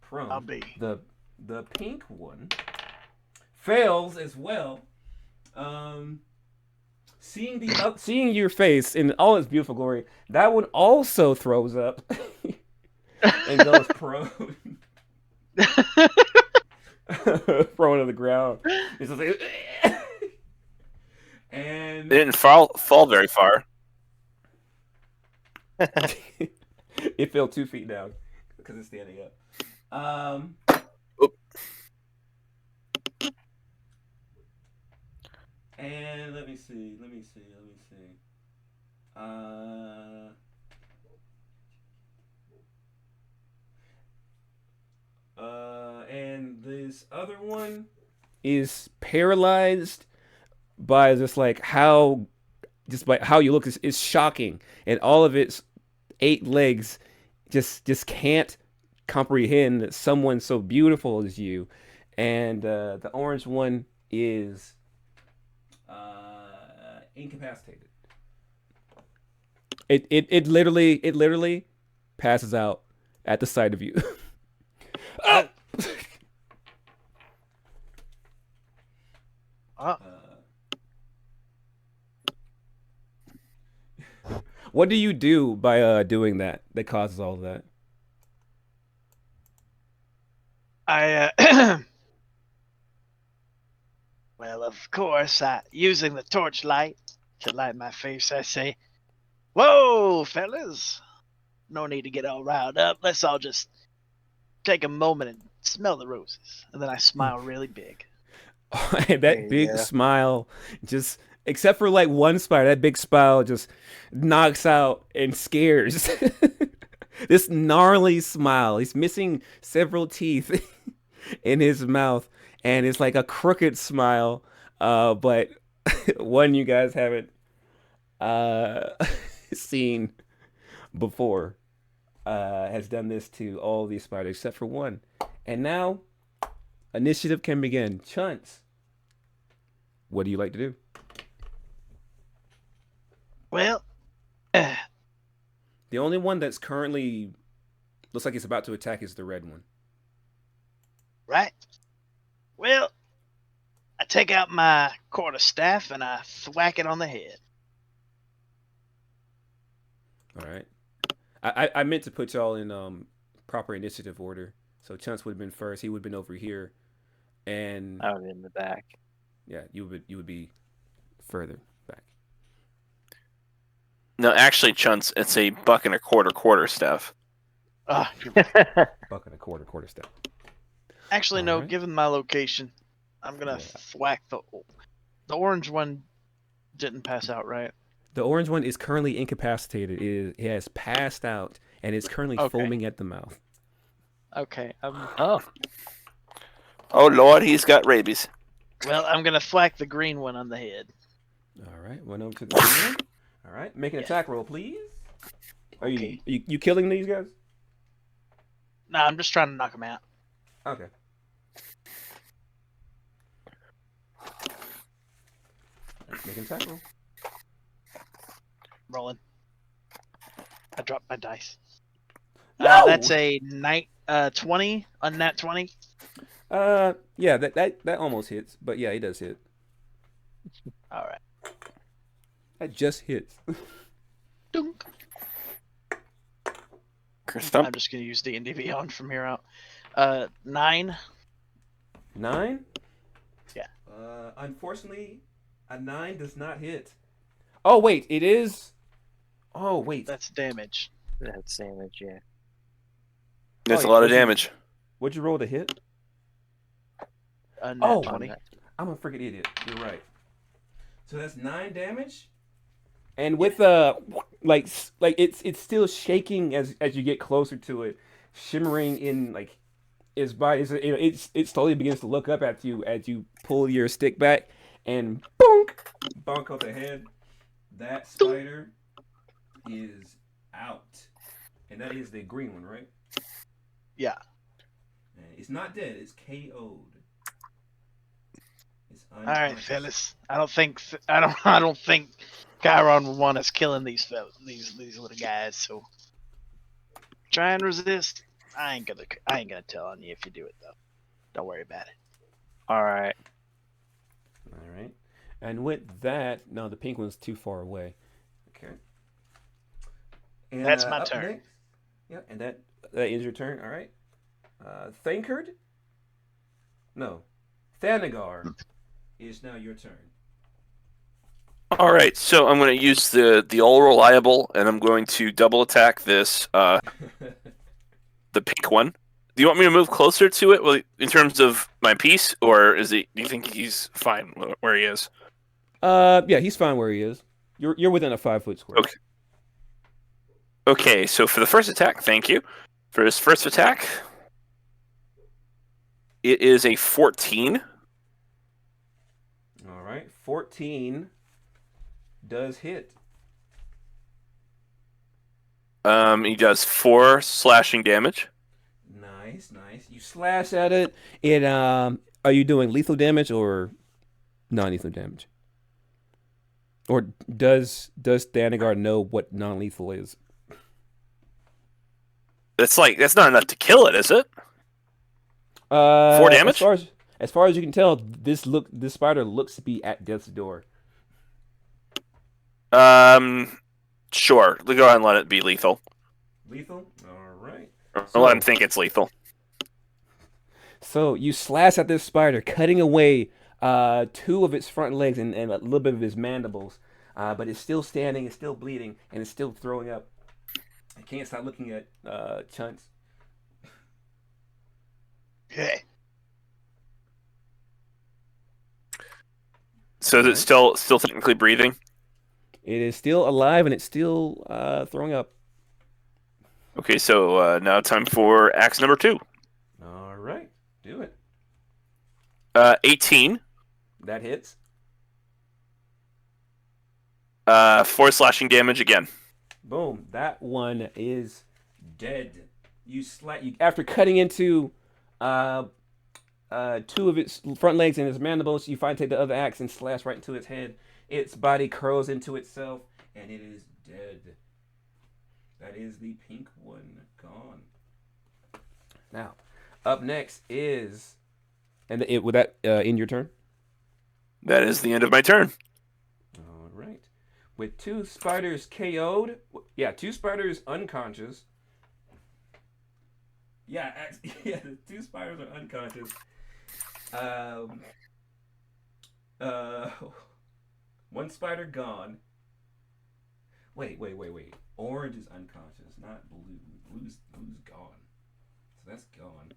Prone. I'll be. The pink one fails as well. Seeing your face in all its beautiful glory, that one also throws up and goes prone. Prone to the ground. It's just like, and It didn't fall very far. it fell 2 feet down because it's standing up. And let me see. And this other one is paralyzed by how you look is shocking, and all of its 8 legs just can't comprehend that someone so beautiful as you. And the orange one is incapacitated. It literally passes out at the sight of you. What do you do by doing that causes all of that? Well, of course, using the torchlight to light my face, I say, "Whoa, fellas! No need to get all riled up. Let's all just take a moment and smell the roses." And then I smile really big. That big smile, just except for like one spider, that big smile just knocks out and scares. This gnarly smile. He's missing several teeth in his mouth, and it's like a crooked smile, but one you guys haven't seen before. Has done this to all these spiders except for one. And now initiative can begin. Chuntz, what do you like to do? Well, the only one that's currently looks like it's about to attack is the red one. Right. Well, I take out my quarterstaff and I thwack it on the head. All right. I meant to put y'all in proper initiative order. So Chuntz would have been first. He would have been over here, and I was in the back. Yeah, you would be further back. No, actually, Chuntz, it's a buck and a quarter staff. You're right. Buck and a quarter step. Actually, no. Alright. Given my location, I'm gonna Yeah. thwack the orange one. Didn't pass out, right? The orange one is currently incapacitated. It has passed out and is currently Okay. foaming at the mouth. Okay. Oh, Oh Lord, he's got rabies. Well, I'm gonna thwack the green one on the head. All right, went over to the green one. All right, make an attack roll, please. Are Okay. you killing these guys? Nah, I'm just trying to knock him out. Okay. Make an attack roll. Rolling. I dropped my dice. No! That's a 20 on that 20. Yeah, that almost hits, but yeah, it does hit. All right. That just hits. Dunk. Stump. I'm just gonna use D&D Beyond from here out. 9. 9? Yeah. Unfortunately, a 9 does not hit. Oh wait, it is. Oh wait, That's damage. that's damage. Yeah. That's Oh, a lot of what'd you- damage. what'd you roll to hit? Nat Oh. 20. I'm a freaking idiot. You're right. So that's 9 damage. And with like it's still shaking as you get closer to it, shimmering in like its body. It slowly begins to look up at you as you pull your stick back and bonk off the head. That spider is out, and that is the green one, right? Yeah. And it's not dead. It's KO'd. It's All right, unconscious. fellas. I don't think Chiron would want us killing these little guys. So try and resist. I ain't gonna tell on you if you do it though. Don't worry about it. All right. All right. And with that, no, the pink one's too far away. Okay. And, That's my up turn. next- yeah, and that ends your turn. All right. Thancred? No. Thanagar is now your turn. All right, so I'm going to use the all reliable, and I'm going to double attack this the pink one. Do you want me to move closer to it, well, in terms of my piece, or is he? Do you think he's fine where he is? Yeah, he's fine where he is. You're within a 5-foot square. Okay. Okay, so for the first attack, thank you. For his first attack, it is a 14. All right. 14 does hit. He does 4 slashing damage. Nice. You slash at it. Are you doing lethal damage or non-lethal damage? Or does Thanagar know what non-lethal is? That's not enough to kill it, is it? 4 damage? As far as you can tell, this spider looks to be at death's door. Sure. Go ahead and let it be lethal. Lethal? All right. Or let him think it's lethal. So you slash at this spider, cutting away 2 of its front legs and a little bit of its mandibles. But it's still standing, it's still bleeding, and it's still throwing up. I can't stop looking at Chuntz. Yeah. So is it still technically breathing? It is still alive and it's still throwing up. Okay, so now time for axe number 2. All right, do it. 18. That hits. 4 slashing damage again. Boom. That one is dead. You after cutting into 2 of its front legs and its mandibles, you finally take the other axe and slash right into its head. Its body curls into itself, and it is dead. That is the pink one gone. Now, up next is, and would that end your turn? That is the end of my turn. All right. With 2 spiders KO'd, 2 spiders unconscious. Yeah, 2 spiders are unconscious. 1 spider gone. Wait. Orange is unconscious, not blue. Blue's gone. So that's gone.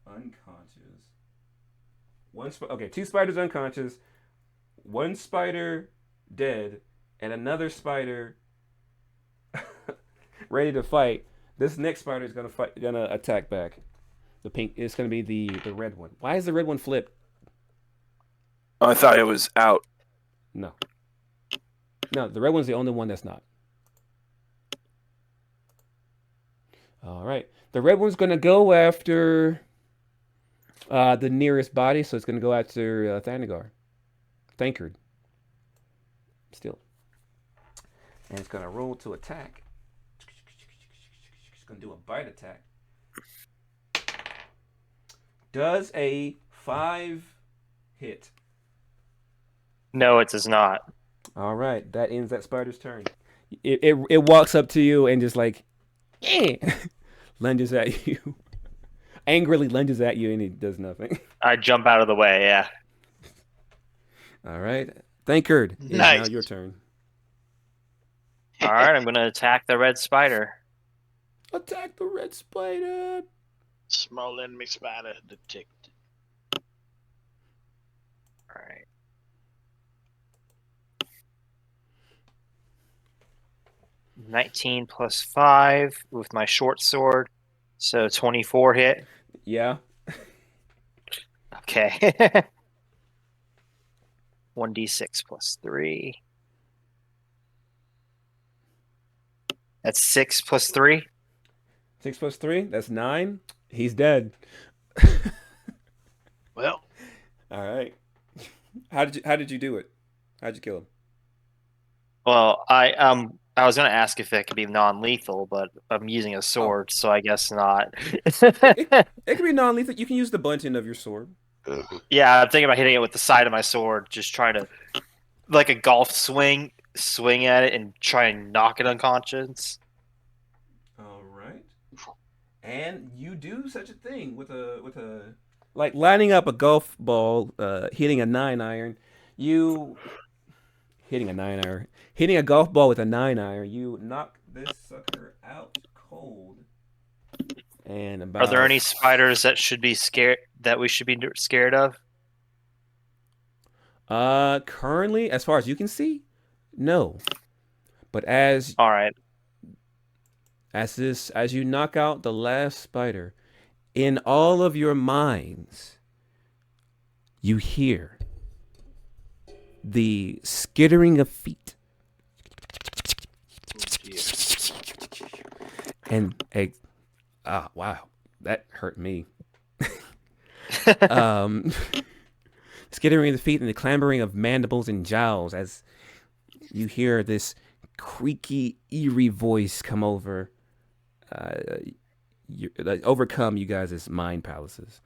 Unconscious. Okay, 2 spiders unconscious, 1 spider dead, and another spider ready to fight. This next spider is gonna attack back. The pink. It's gonna be the red one. Why is the red one flipped? Oh, I thought it was out. No, the red one's the only one that's not. All right, the red one's gonna go after the nearest body, so it's gonna go after Thanagar. Thancred. Still. And it's gonna roll to attack. It's gonna do a bite attack. Does a 5 hit? No, it does not. All right, that ends that spider's turn. It walks up to you and just like, lunges at you. Angrily lunges at you, and it does nothing. I jump out of the way. Yeah. All right, Thancred. It's Nice. now your turn. All right, I'm gonna attack the red spider. Attack the red spider. Small enemy spider detected. All right. $19 plus 5 with my short sword, so 24 hit. Yeah. Okay. 1d6 plus 3. That's 6 plus 3. 6 plus 3. That's 9. He's dead. Well, All right. How did you do it? How'd you kill him? Well, I was gonna ask if it could be non-lethal, but I'm using a sword, so I guess not. It can be non-lethal. You can use the butt end of your sword. Yeah, I'm thinking about hitting it with the side of my sword, just trying to, like a golf swing at it and try and knock it unconscious. All right. And you do such a thing with a like lining up a golf ball, hitting a 9-iron. Hitting a golf ball with a 9-iron. You knock this sucker out cold. And about. Are there any spiders that should be scared that we should be scared of? Currently, as far as you can see, no. But as All right. as you knock out the last spider, in all of your minds, you hear the skittering of feet. And wow, that hurt me. Skittering of the feet and the clambering of mandibles and jowls as you hear this creaky, eerie voice come over, overcome you guys' mind palaces.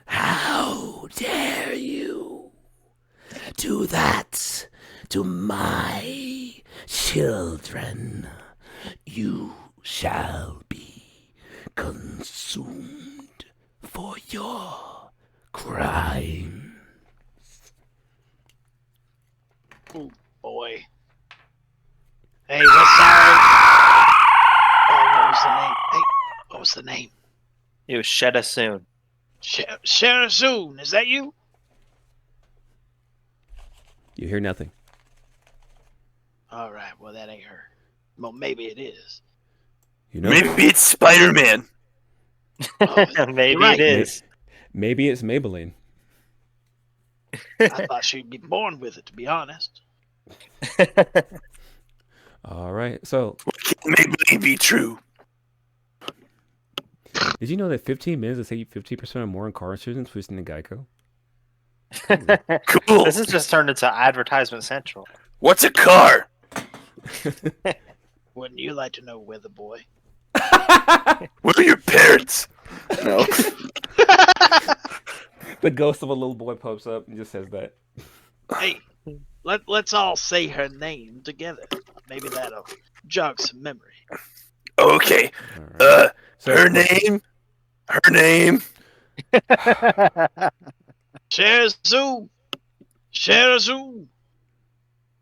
How dare you do that to my children? You shall be consumed for your crime. oh boy. Hey, what's our... Oh, what was the name? Hey, what was the name? It was Shedda soon. Sharazoon, is that you? You hear nothing. All right, well, that ain't her. Well, maybe it is. You know, Maybe it's Spider-Man. Oh, Maybe right. it is. maybe it's Maybelline. I thought she'd be born with it, to be honest. All right. So, Maybe be true. did you know that 15 minutes will save you 50% or more on car insurance switching to Geico? Cool. This has just turned into Advertisement Central. What's a car? Wouldn't you like to know, Weather Boy? Where are your parents? No. The ghost of a little boy pops up and just says that. Hey, let's all say her name together. Maybe that'll jog some memory. Okay. All right. So, Her name. Sharazoon! Sharazoon!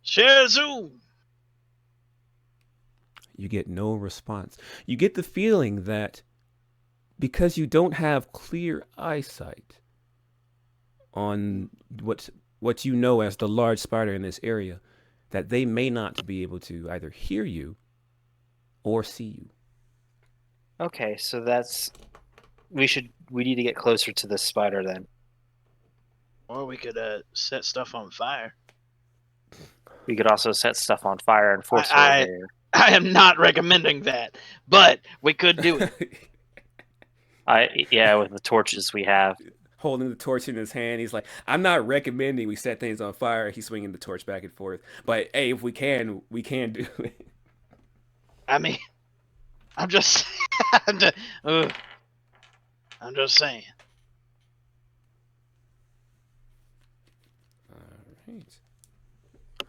Share Zoom. You get no response. You get the feeling that because you don't have clear eyesight on what you know as the large spider in this area, that they may not be able to either hear you or see you. Okay, so we need to get closer to this spider then. Or we could set stuff on fire. We could also set stuff on fire and force it I- over here. I am not recommending that, but we could do it. Yeah, with the torches we have. Holding the torch in his hand, he's like, I'm not recommending we set things on fire. He's swinging the torch back and forth. But hey, if we can do it. I mean, I'm just, I'm just saying.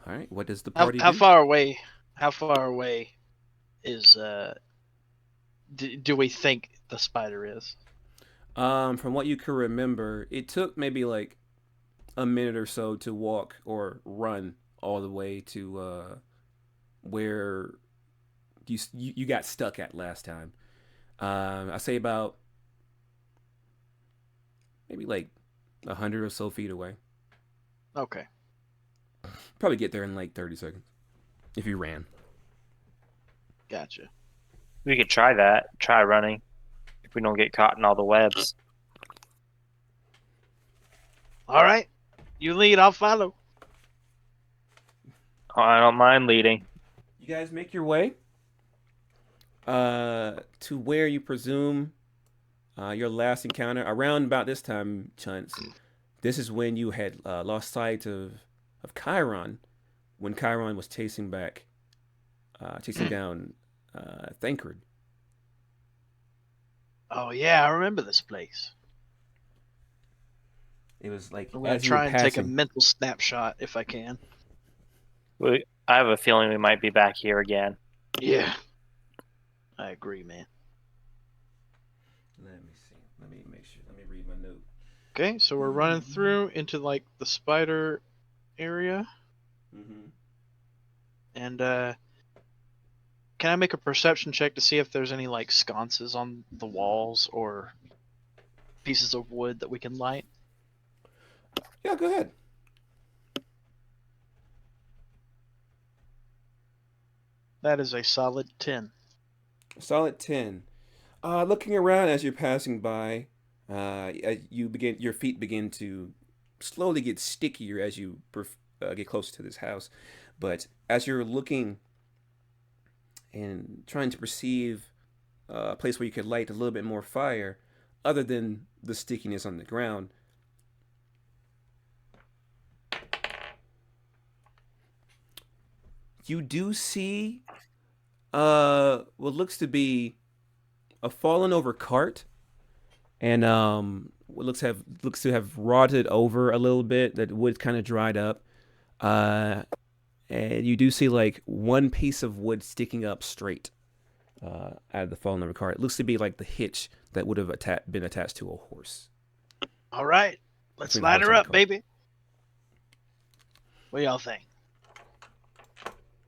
All right. What does the party How do? far away? How far away is do we think the spider is? From what you can remember, it took maybe like a minute or so to walk or run all the way to where you got stuck at last time. I say about maybe like 100 or so feet away. Okay. Probably get there in like 30 seconds if you ran. Gotcha. We could try that. Try running. If we don't get caught in all the webs. All right. You lead, I'll follow. I don't mind leading. You guys make your way to where you presume your last encounter. Around about this time, Chuntz, this is when you had lost sight of Chiron, when Chiron was chasing down Thancred. Oh yeah, I remember this place. It was like I'm gonna as you were try and take a passing. mental snapshot if I can. I have a feeling we might be back here again. Yeah. I agree, man. Let me see. Let me make sure. Let me read my note. Okay, so we're running through into like the spider area, Mm-hmm. and can I make a perception check to see if there's any like sconces on the walls or pieces of wood that we can light? Yeah, go ahead. That is a solid 10. Solid 10. Looking around as you're passing by, your feet begin to slowly get stickier as you get closer to this house. But as you're looking and trying to perceive a place where you could light a little bit more fire, other than the stickiness on the ground, you do see what looks to be a fallen over cart, and what looks to have rotted over a little bit. That wood kind of dried up, and you do see like one piece of wood sticking up straight out of the fallen over cart. It looks to be like the hitch that would have been attached to a horse. All right, let's Between the light horse her and the up, cart. baby. What y'all think?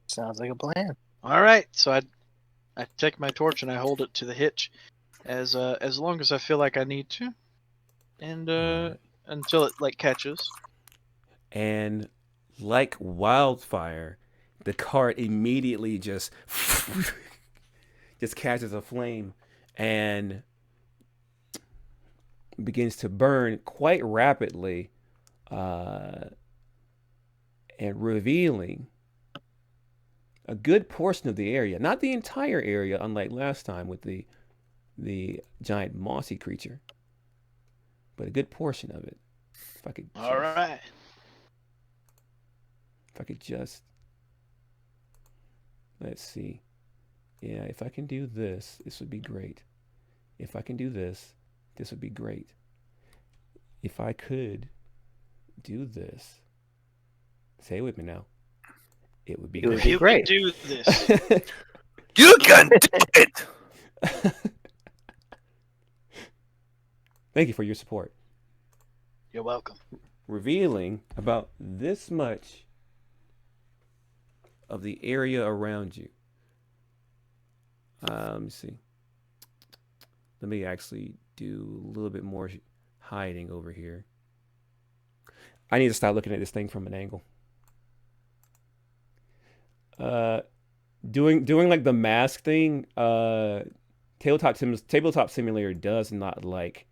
Sounds like a plan. All right, so I take my torch and I hold it to the hitch as long as I feel like I need to, and until it like catches. And like wildfire, the cart immediately just catches a flame and begins to burn quite rapidly, and revealing a good portion of the area. Not the entire area, unlike last time with the giant mossy creature, but a good portion of it. If I could just, All right. if I could just, let's see. Yeah, if I can do this, this would be great. If I can do this, this would be great. If I could do this, say it with me now. It would be It would great. be You great. can do this. You can do it. Thank you for your support. You're welcome. Revealing about this much of the area around you. Let me see. Let me actually do a little bit more hiding over here. I need to stop looking at this thing from an angle. Doing like the mask thing, Tabletop Simulator does not like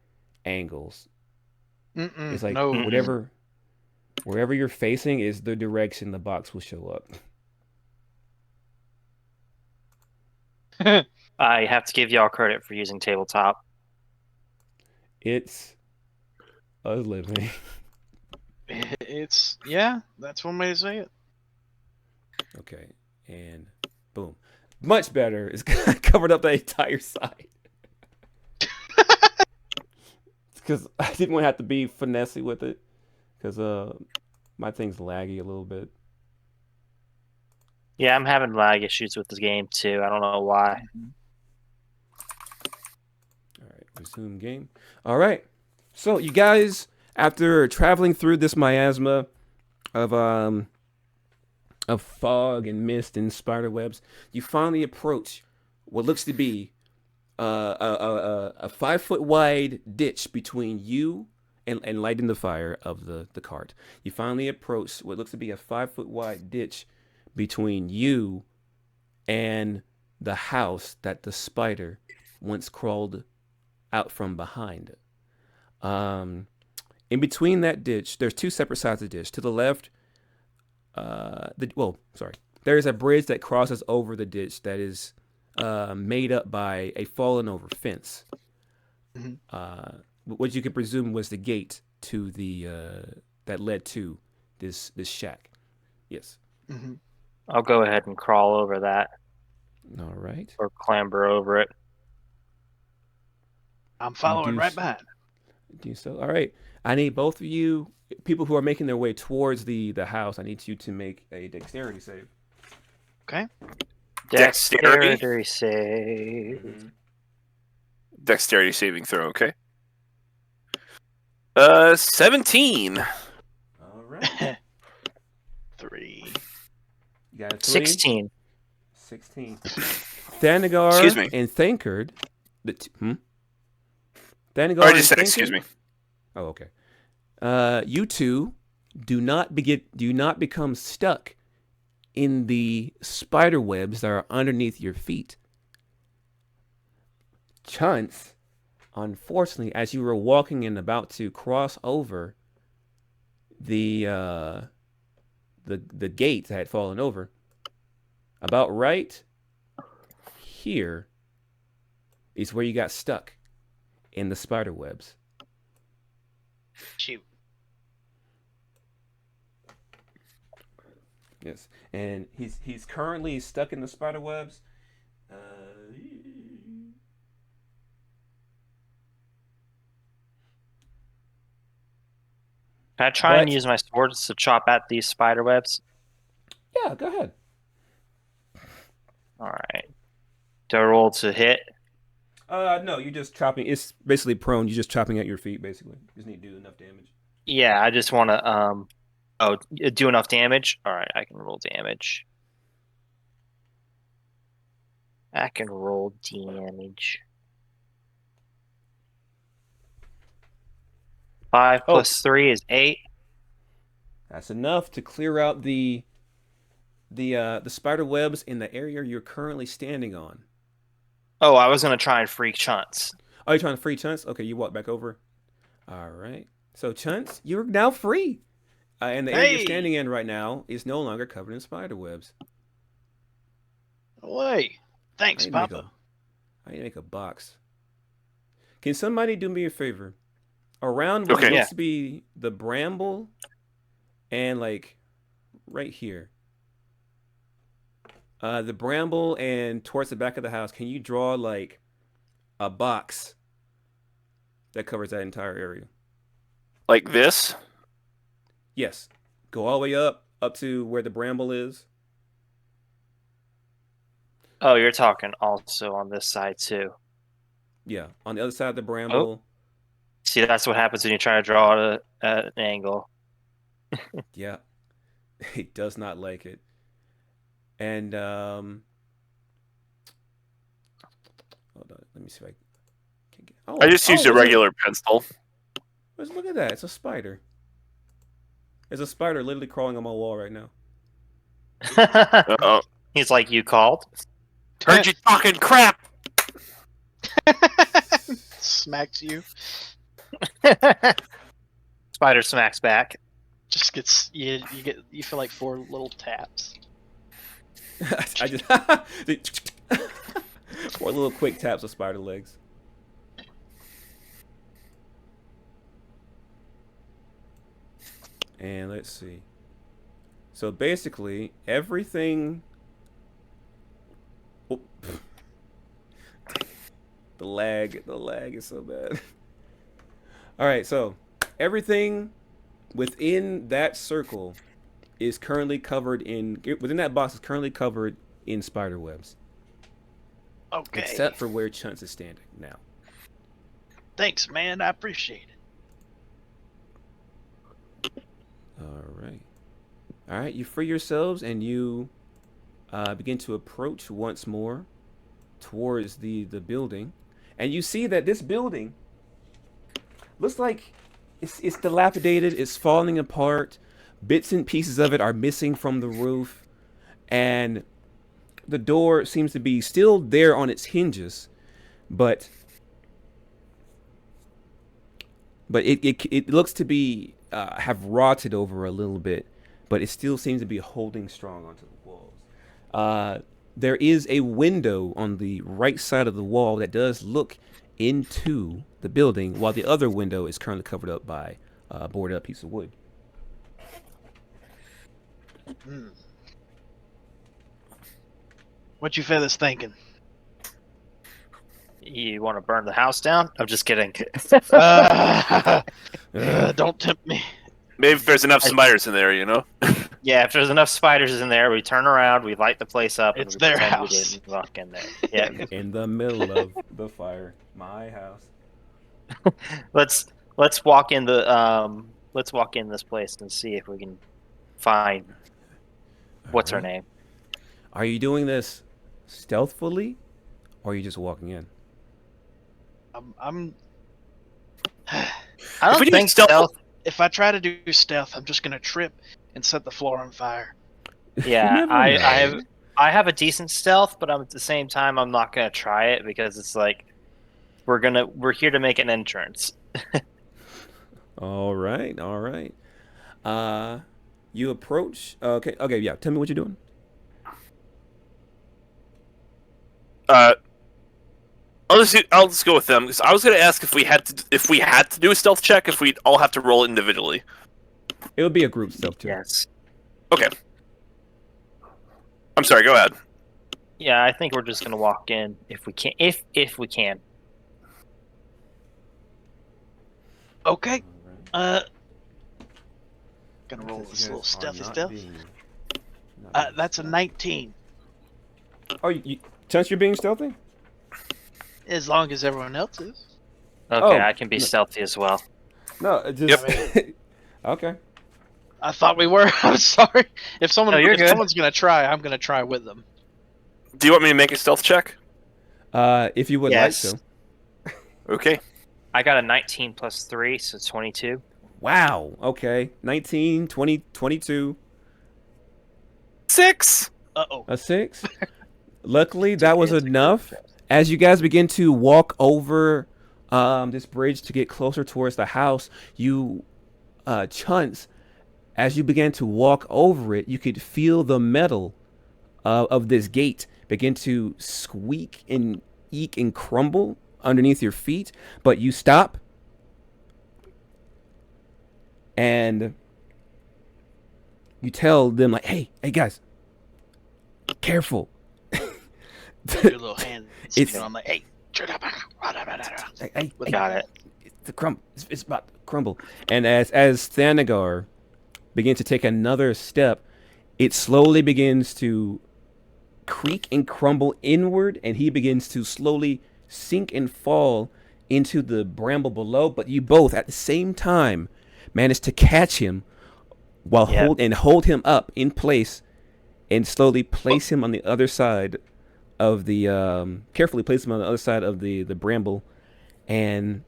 angles. It's like no. wherever you're facing is the direction the box will show up. I have to give y'all credit for using tabletop. It's a living. It's that's one way to say it. Okay, and boom. Much better. It's covered up the entire side. Because I didn't want to have to be finessey with it. Because my thing's laggy a little bit. Yeah, I'm having lag issues with this game too. I don't know why. All right, resume game. All right. So you guys, after traveling through this miasma of fog and mist and spider webs, you finally approach what looks to be a 5 foot wide ditch between you and lighting the fire of the cart. You finally approach what looks to be a 5 foot wide ditch between you and the house that the spider once crawled out from behind. In between that ditch, there's two separate sides of the ditch. To the left, there is a bridge that crosses over the ditch that is made up by a fallen over fence. What you could presume was the gate to the that led to this shack. Yes. I'll go ahead and crawl over that. All right. Or clamber over it. I'm following right behind. Do so. All right. I need both of you, people who are making their way towards the house, I need you to make a dexterity save. Okay. Dexterity save. Dexterity saving throw, okay. 17. All right. 3. You got a 3? 16. 16. Thanagar Excuse me. and Thancred. Thanagar I just said and excuse me. Oh, okay. You two do not become stuck in the spider webs that are underneath your feet. Chuntz, unfortunately, as you were walking and about to cross over the gate that had fallen over, about right here is where you got stuck in the spider webs. Shoot. Yes, and he's currently stuck in the spider webs. Can I try and use my swords to chop at these spider webs? Yeah, go ahead. All right. Do I roll to hit? No, you're just chopping. It's basically prone. You're just chopping at your feet, basically. You just need to do enough damage. Yeah, I just want to do enough damage. All right, I can roll damage. I can roll damage. 5 plus 3 is 8. That's enough to clear out the spider webs in the area you're currently standing on. Oh, I was gonna try and free Chuntz. Oh, you're trying to free Chuntz? Okay, you walk back over. All right. So Chuntz, you're now free. And the area you're standing in right now is no longer covered in spider webs. Away. Thanks, Papa. I need to make a box. Can somebody do me a favor? Around what looks to be the bramble and like right here. The bramble and towards the back of the house, can you draw like a box that covers that entire area? Like this? Yes. Go all the way up to where the bramble is. Oh, you're talking also on this side too. Yeah, on the other side of the bramble. Oh. See, that's what happens when you try to draw at an angle. Yeah. It does not like it. And hold on, let me see if I can get. Oh, I just used a there's regular pencil. Look at that! It's a spider. There's a spider literally crawling on my wall right now. Uh-oh. He's like, you called? Heard you talking crap! Smacks you. Spider smacks back. Just gets you feel like 4 little taps. I just 4 little quick taps of spider legs. And let's see. So basically, everything. Oh. The lag is so bad. All right, so everything within that circle is currently covered in. Within that box is currently covered in spider webs. Okay. Except for where Chuntz is standing now. Thanks, man. I appreciate it. All right. You free yourselves and you begin to approach once more towards the building, and you see that this building looks like it's dilapidated. It's falling apart. Bits and pieces of it are missing from the roof, and the door seems to be still there on its hinges, but it looks to be have rotted over a little bit, but it still seems to be holding strong onto the walls. There is a window on the right side of the wall that does look into the building, while the other window is currently covered up by a boarded up piece of wood. What you fellas thinking? You want to burn the house down? I'm just kidding. Don't tempt me. Maybe if there's enough spiders in there, you know? Yeah, if there's enough spiders in there, we turn around, we light the place up, It's and we their pretend house. we didn't walk in there. Yeah, In the middle of the fire, my house. let's walk in the let's walk in this place and see if we can find what's her name. Are you doing this stealthily, or are you just walking in? I'm. I If don't we do think stealth- If I try to do stealth, I'm just gonna trip and set the floor on fire. Yeah, Never I have a decent stealth, but at the same time, I'm not gonna try it because it's like we're here to make an entrance. All right. You approach. Okay. Yeah. Tell me what you're doing. I'll just go with them because I was gonna ask if we had to do a stealth check, if we'd all have to roll individually. It would be a group stealth check. Yes. Okay. I'm sorry. Go ahead. Yeah, I think we're just gonna walk in if we can. If we can. Okay. Gonna roll this little stealthy stuff. That's a 19. Oh, Chuntz, you're being stealthy? As long as everyone else is. Okay, Oh, I can be stealthy as well. No, it just. Okay. I thought we were. I'm sorry. If you're good. someone's gonna try, I'm gonna try with them. Do you want me to make a stealth check? If you would Yes. like to. Okay. I got a 19 plus 3, so 22. Wow. Okay. 19, 20, 22. 6. Uh-oh. A 6. Luckily, that was enough. As you guys begin to walk over this bridge to get closer towards the house, you, Chuntz, as you began to walk over it, you could feel the metal of this gate begin to squeak and eek and crumble underneath your feet. But you stop, and you tell them, like, hey guys, careful. Your little hand. It's- I'm like, hey. Hey, Got it. It's about to crumble. And as Thanagar begins to take another step, it slowly begins to creak and crumble inward, and he begins to slowly sink and fall into the bramble below. But you both, at the same time, manage to catch him while hold him up in place, and slowly place him on the other side of the carefully place him on the other side of the bramble, and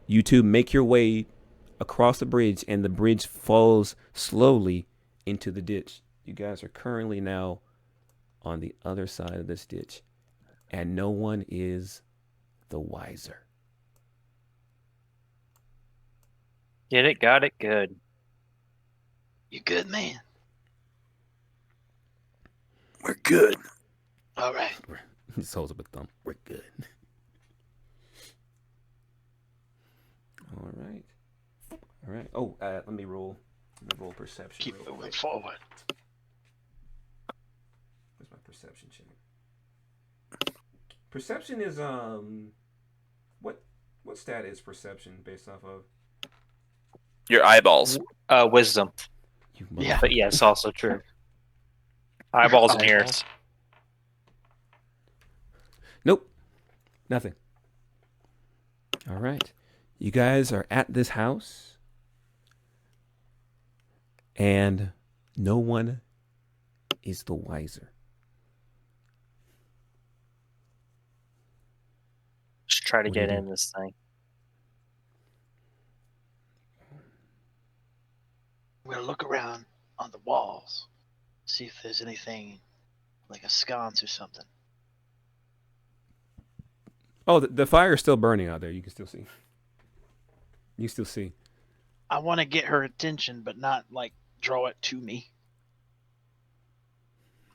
you two make your way across the bridge, and the bridge falls slowly into the ditch. You guys are currently now on the other side of this ditch, and no one is the wiser. Get it, got it, good. You good, man? We're good. All right. He just holds up a thumb. We're good. All right. All right. Oh, let me roll perception. Keep real moving quick. forward. Where's my perception check? Perception is what stat is perception based off of? Your eyeballs. Wisdom. You Yeah. But yeah, it's also true. Eyeballs and ears. Nope. Nothing. All right. You guys are at this house, and no one is the wiser. Just try to What do you get do? in this thing. We're gonna look around on the walls, see if there's anything like a sconce or something. Oh, the fire is still burning out there. You can still see. You still see. I want to get her attention, but not like draw it to me.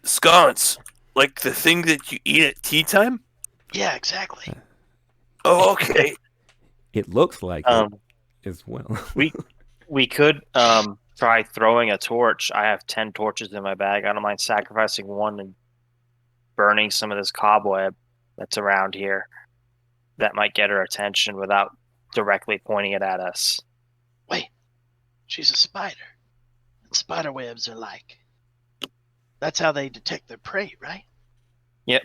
Scones. Like the thing that you eat at tea time? Yeah, exactly. Oh, okay. It looks like it as well. We could try throwing a torch. I have 10 torches in my bag. I don't mind sacrificing one and burning some of this cobweb that's around here. That might get her attention without directly pointing it at us. Wait, she's a spider. And spider webs are like. That's how they detect their prey, right? Yep.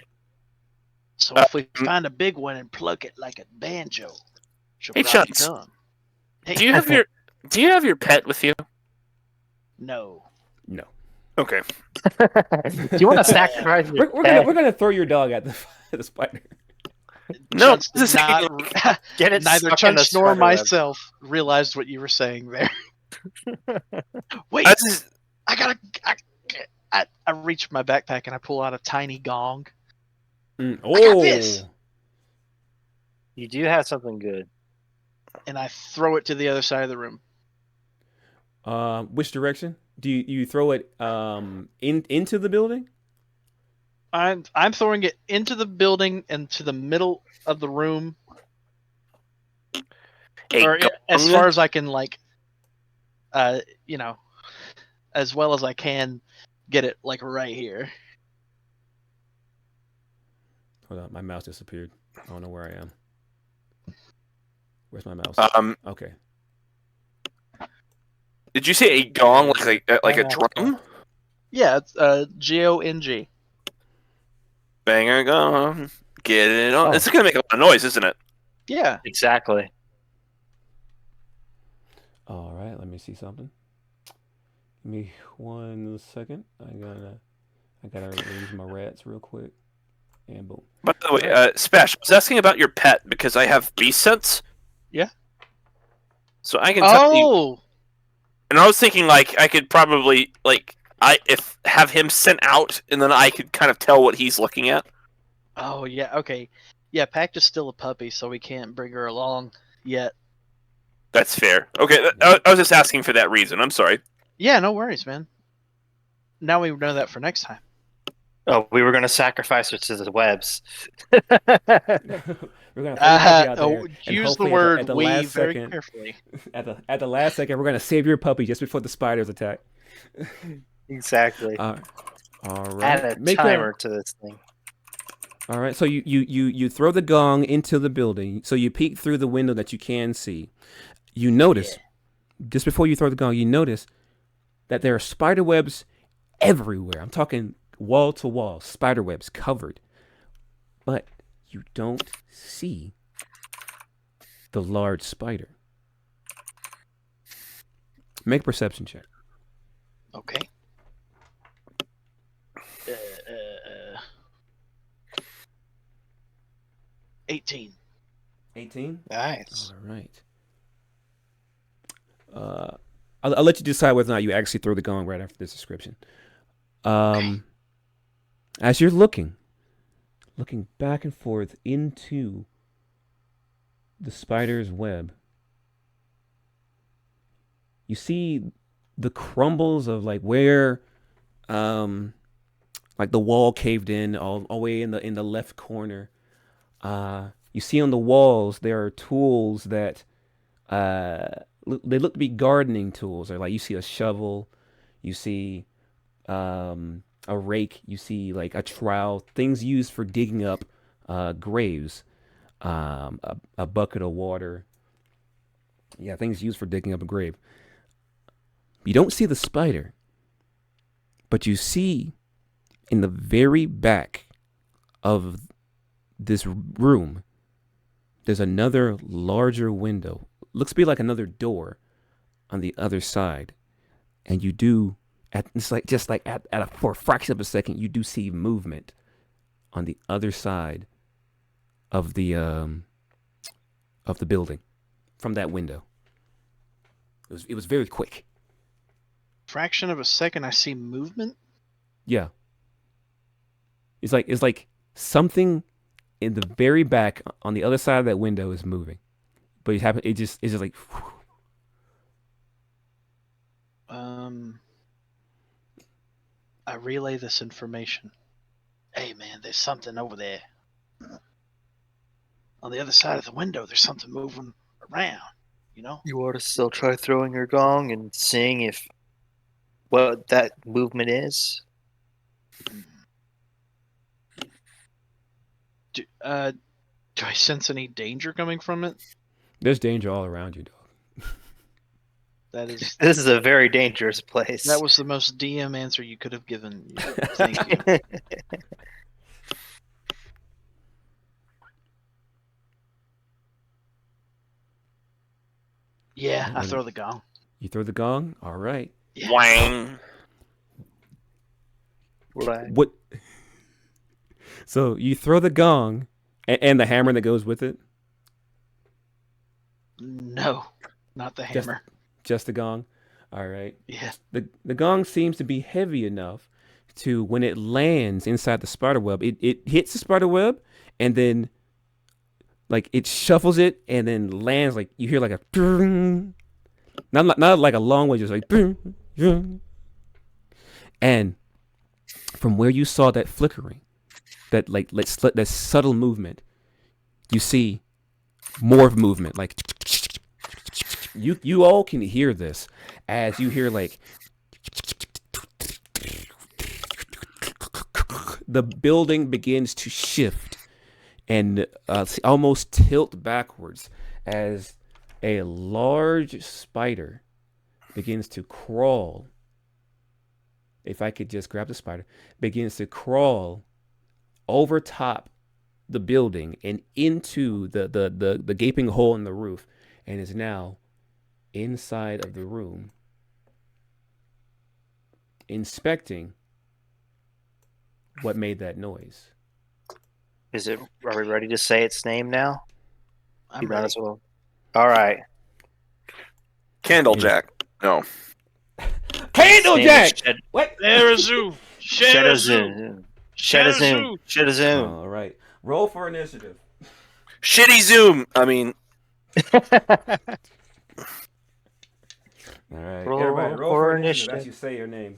So if we find a big one and pluck it like a banjo, she'll Hey, probably Chuntz. come. Hey, Do you have your pet with you? no. No. Okay. Do you want to sacrifice your We're gonna throw your dog at the spider. No, Chuntz this is did not, Get it neither stuck in the Chuntz nor spider web. myself realized what you were saying there. Wait, I reach for my backpack and I pull out a tiny gong. Oh. got this. You do have something good. And I throw it to the other side of the room. Which direction? Do you throw it into the building? I'm throwing it into the building and to the middle of the room, or as far as I can, like, as well as I can get it, like right here. Hold on, my mouse disappeared. I don't know where I am. Where's my mouse? Okay. Did you say a gong like a drum? Yeah, it's GONG. Bang a gong. Get it on. Oh. It's gonna make a lot of noise, isn't it? Yeah. Exactly. All right, let me see something. Give me 1 second. I gotta release my rats real quick. And boom. By the way, Spash, I was asking about your pet because I have beast sense. Yeah. So I can tell you. Oh. And I was thinking, like, I could probably, like, have him sent out, and then I could kind of tell what he's looking at. Oh yeah. Okay. Yeah. Pact is still a puppy, so we can't bring her along yet. That's fair. Okay, I was just asking for that reason. I'm sorry. Yeah. No worries, man. Now we know that for next time. Oh, we were going to sacrifice her to the webs. We're gonna throw the puppy out there, and use the hopefully word at the "we" last very second, carefully. at the last second, we're gonna save your puppy just before the spiders attack. Exactly. All right. Add a timer to this thing. All right. So you throw the gong into the building. So you peek through the window that you can see. You notice just before you throw the gong, you notice that there are spider webs everywhere. I'm talking wall to wall, spider webs covered. But you don't see the large spider. Make a perception check. Okay. 18. 18. Nice. All right. I'll let you decide whether or not you actually throw the gong right after this description. As you're looking back and forth into the spider's web, you see the crumbles of like where, like the wall caved in all the way in the left corner. You see on the walls there are tools that they look to be gardening tools. Or like you see a shovel, you see a rake, you see like a trowel, things used for digging up graves, a bucket of water. Yeah, things used for digging up a grave. You don't see the spider, but you see in the very back of this room, there's another larger window. Looks to be like another door on the other side. And you do, for a fraction of a second, you do see movement on the other side of the building from that window. It was very quick. Fraction of a second, I see movement. Yeah. It's like something in the very back on the other side of that window is moving, but it's just like. I relay this information. Hey man, there's something over there. On the other side of the window, there's something moving around. You know. You ought to still try throwing your gong and seeing if what that movement is. Do I sense any danger coming from it? There's danger all around you, dog. That is. This is a very dangerous place. That was the most DM answer you could have given. Thank you. Yeah, I throw the gong. You throw the gong? All right. Yeah. Wang. Right. What? So you throw the gong and the hammer that goes with it? No, not the hammer. Just the gong? All right. Yeah. The gong seems to be heavy enough to, when it lands inside the spider web, it hits the spider web and then like it shuffles it and then lands, like you hear like a not like a long way, just like and from where you saw that flickering, that subtle movement, you see more movement. Like you all can hear this as you hear like the building begins to shift and almost tilt backwards as a large spider begins to crawl. If I could just grab the spider, begins to crawl over top the building and into the gaping hole in the roof, and is now inside of the room, inspecting what made that noise. Are we ready to say its name now? I'm You might ready. as well. All right. Candlejack. No. Candlejack! What? Shadowzoo! Shadowzoo! Shadowzoom. Shadowzoom. All right. Roll for initiative. Shitty Zoom. I mean, All right. Roll Everybody, roll for for initiative initiative. as you say your name.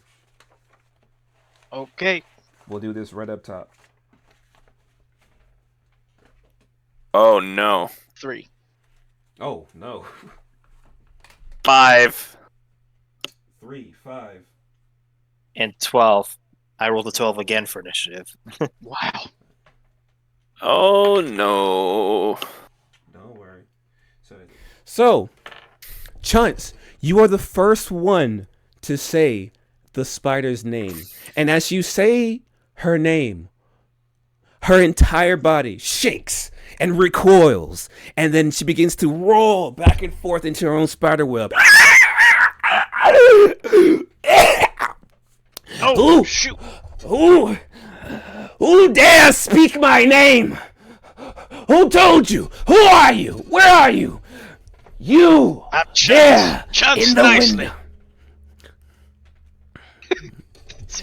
Okay. We'll do this right up top. oh no. 3. Oh, no. 5. 3, 5. And 12. I rolled a 12 again for initiative. Wow. Oh no. Don't worry. So, Chuntz, you are the first one to say the spider's name. And as you say her name, her entire body shakes and recoils. And then she begins to roll back and forth into her own spider web. Oh, Ooh. shoot. Who dare speak my name? Who told you? Who are you? Where are you? You I'm there Chuntz in the Niicely. window.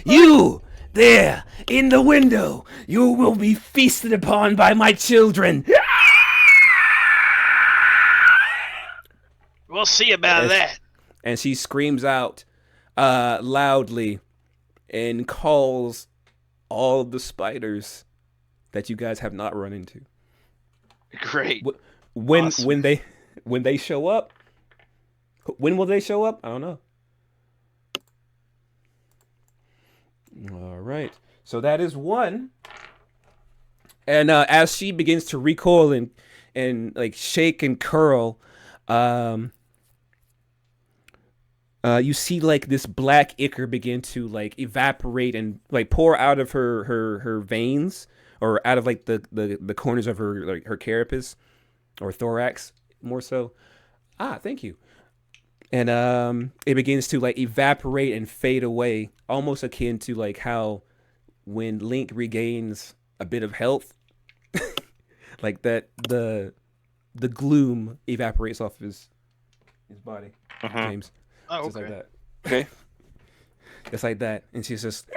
You there in the window. You will be feasted upon by my children. We'll see about that. And she screams out loudly and calls all of the spiders that you guys have not run into. Great. When Awesome. when they show up, when will they show up? I don't know. All right. So that is one. And as she begins to recoil and like shake and curl, you see like this black ichor begin to like evaporate and like pour out of her veins, or out of like the corners of her, like her carapace or thorax more so. Thank you. And it begins to like evaporate and fade away, almost akin to like how when Link regains a bit of health, like that the gloom evaporates off his body. James. Oh, Just okay. like that. Okay. Just like that. And she's just...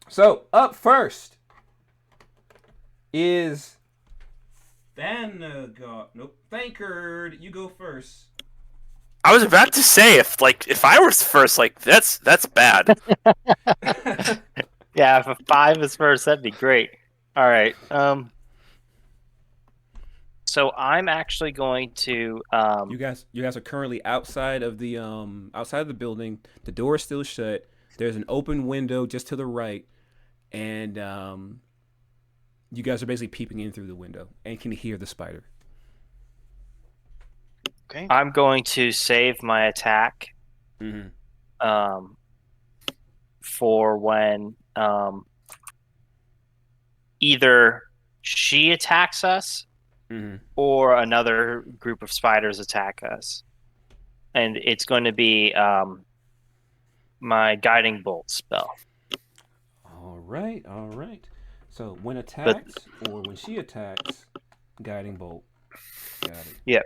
So, up first is Thanagar. Nope. Thancred. You go first. I was about to say if I was first, like that's bad. Yeah, if a 5 is first, that'd be great. All right. So I'm actually going to You guys are currently outside of the building. The door is still shut. There's an open window just to the right, and you guys are basically peeping in through the window and can hear the spider. Okay. I'm going to save my attack for when either she attacks us or another group of spiders attack us. And it's going to be my guiding bolt spell. All right. So when attacked or when she attacks, guiding bolt. Got it. Yep.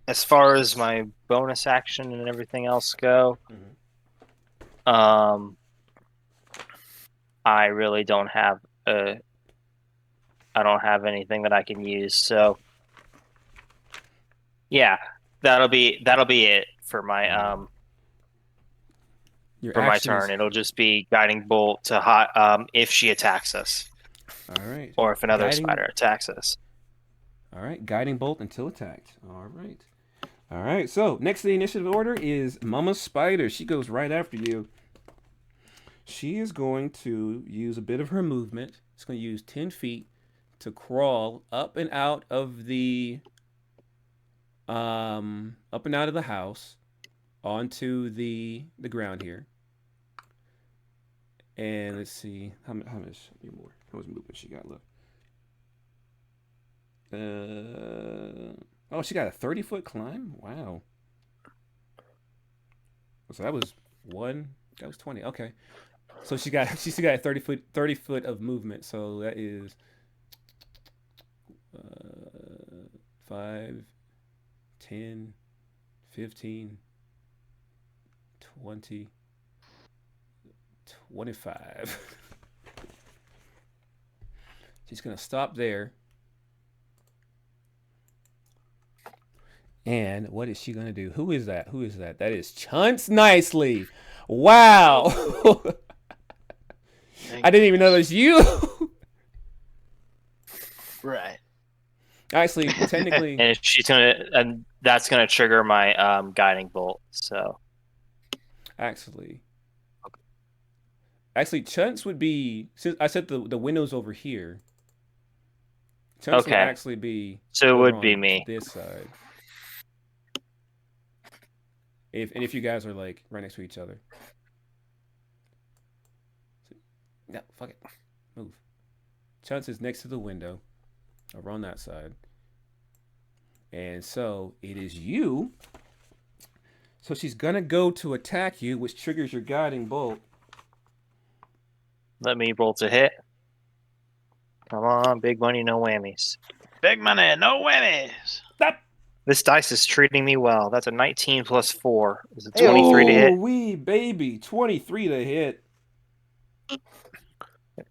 As far as my bonus action and everything else go, I really don't have I don't have anything that I can use. So yeah, that'll be it for my Your for my action turn. is- It'll just be guiding bolt to if she attacks us, All right. or if another Guiding- spider attacks us. All right. Guiding bolt until attacked. All right. So next in the initiative order is Mama Spider. She goes right after you. She is going to use a bit of her movement. She's going to use 10 feet to crawl up and out of the house onto the ground here. And let's see how much more. How much movement she got left? Oh, she got a 30-foot climb. Wow. So that was 20. Okay. So she still got a 30 foot of movement. So that is 5, 10, 15, 20, 25. She's gonna stop there. And what is she gonna do? Who is that? That is Chuntz Niicely. Wow. I didn't even know it was you. Right. Actually, technically, And and that's gonna trigger my guiding bolt. So actually, Chuntz would be. Since I said the window's over here, Chuntz would Okay. actually be. So it over would be on me. this side. If you guys are like right next to each other. No, fuck it. Move. Chuntz is next to the window, over on that side. And so it is you. So she's gonna go to attack you, which triggers your guiding bolt. let me roll to hit. Come on, big money, no whammies. Big money, no whammies. This dice is treating me well. That's a 19 plus 4. Is it 23 to Oh, hit? wee baby, 23 to hit.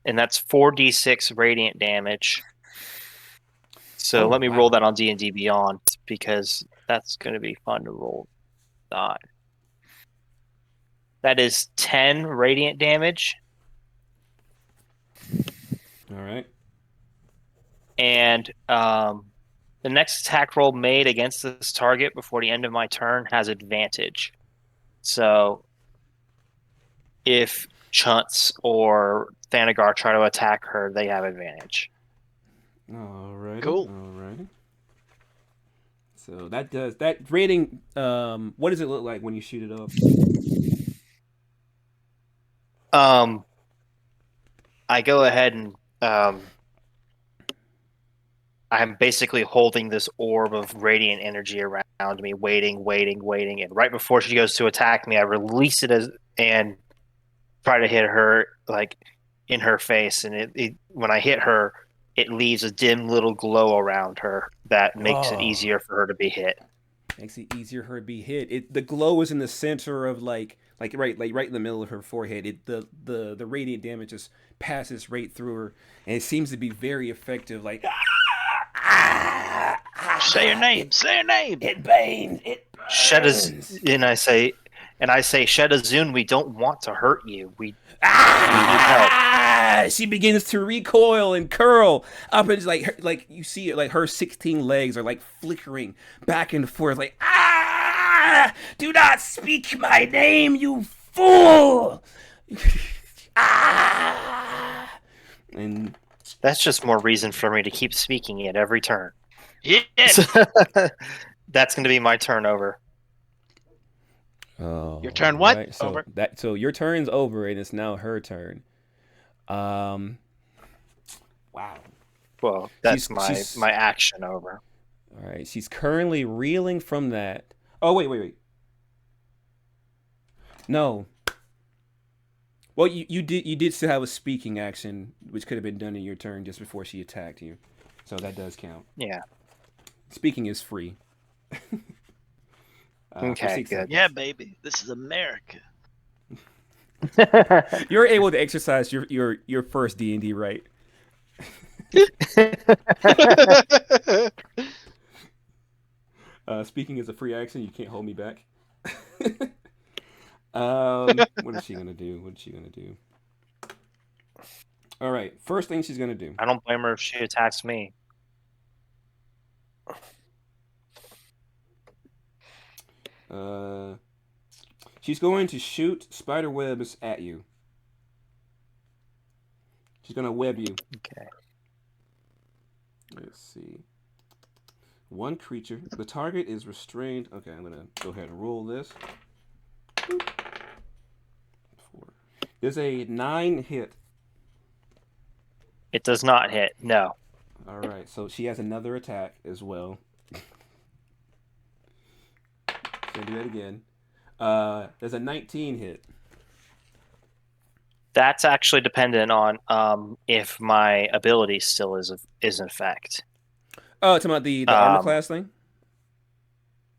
And that's 4d6 radiant damage. So Oh, let me wow. roll that on D&D Beyond because that's going to be fun to roll. That is 10 radiant damage. All right. And the next attack roll made against this target before the end of my turn has advantage. So if Chuntz or Thanagar try to attack her, they have advantage. All right. Cool. All right. So that does that rating. What does it look like when you shoot it off? I go ahead and I'm basically holding this orb of radiant energy around me, waiting. And right before she goes to attack me, I release it and try to hit her like in her face. And when I hit her, it leaves a dim little glow around her that makes it easier for her to be hit. Makes it easier for her to be hit. The glow is in the center of right in the middle of her forehead. The radiant damage just passes right through her, and it seems to be very effective. Like Say your name. Say your name. it burns. It burns. And I say, Shedazun, we don't want to hurt you. We She begins to recoil and curl up, and like you see it, like her 16 legs are like flickering back and forth, like do not speak my name, you fool! And that's just more reason for me to keep speaking it every turn. Yeah. That's going to be my turnover. oh, Your turn what? right. So Over. so your turn's over, and it's now her turn. Wow. Well, that's She's- my action over. All right, she's currently reeling from that. Oh, wait. No. Well, you did still have a speaking action, which could have been done in your turn just before she attacked you, so that does count. Yeah. Speaking is free. For Okay, 6 good. seconds. Yeah, baby. This is America. You're able to exercise your first D&D right. Speaking is a free action. You can't hold me back. What is she gonna do? All right. First thing she's gonna do. I don't blame her if she attacks me. She's going to shoot spider webs at you. She's gonna web you. Okay. Let's see. One creature. The target is restrained. Okay, I'm gonna go ahead and roll this. 4. There's a 9 hit. It does not hit. No. All right, so she has another attack as well. So do that again. There's a 19 hit. That's actually dependent on if my ability still is in effect. Oh, it's about the armor class thing?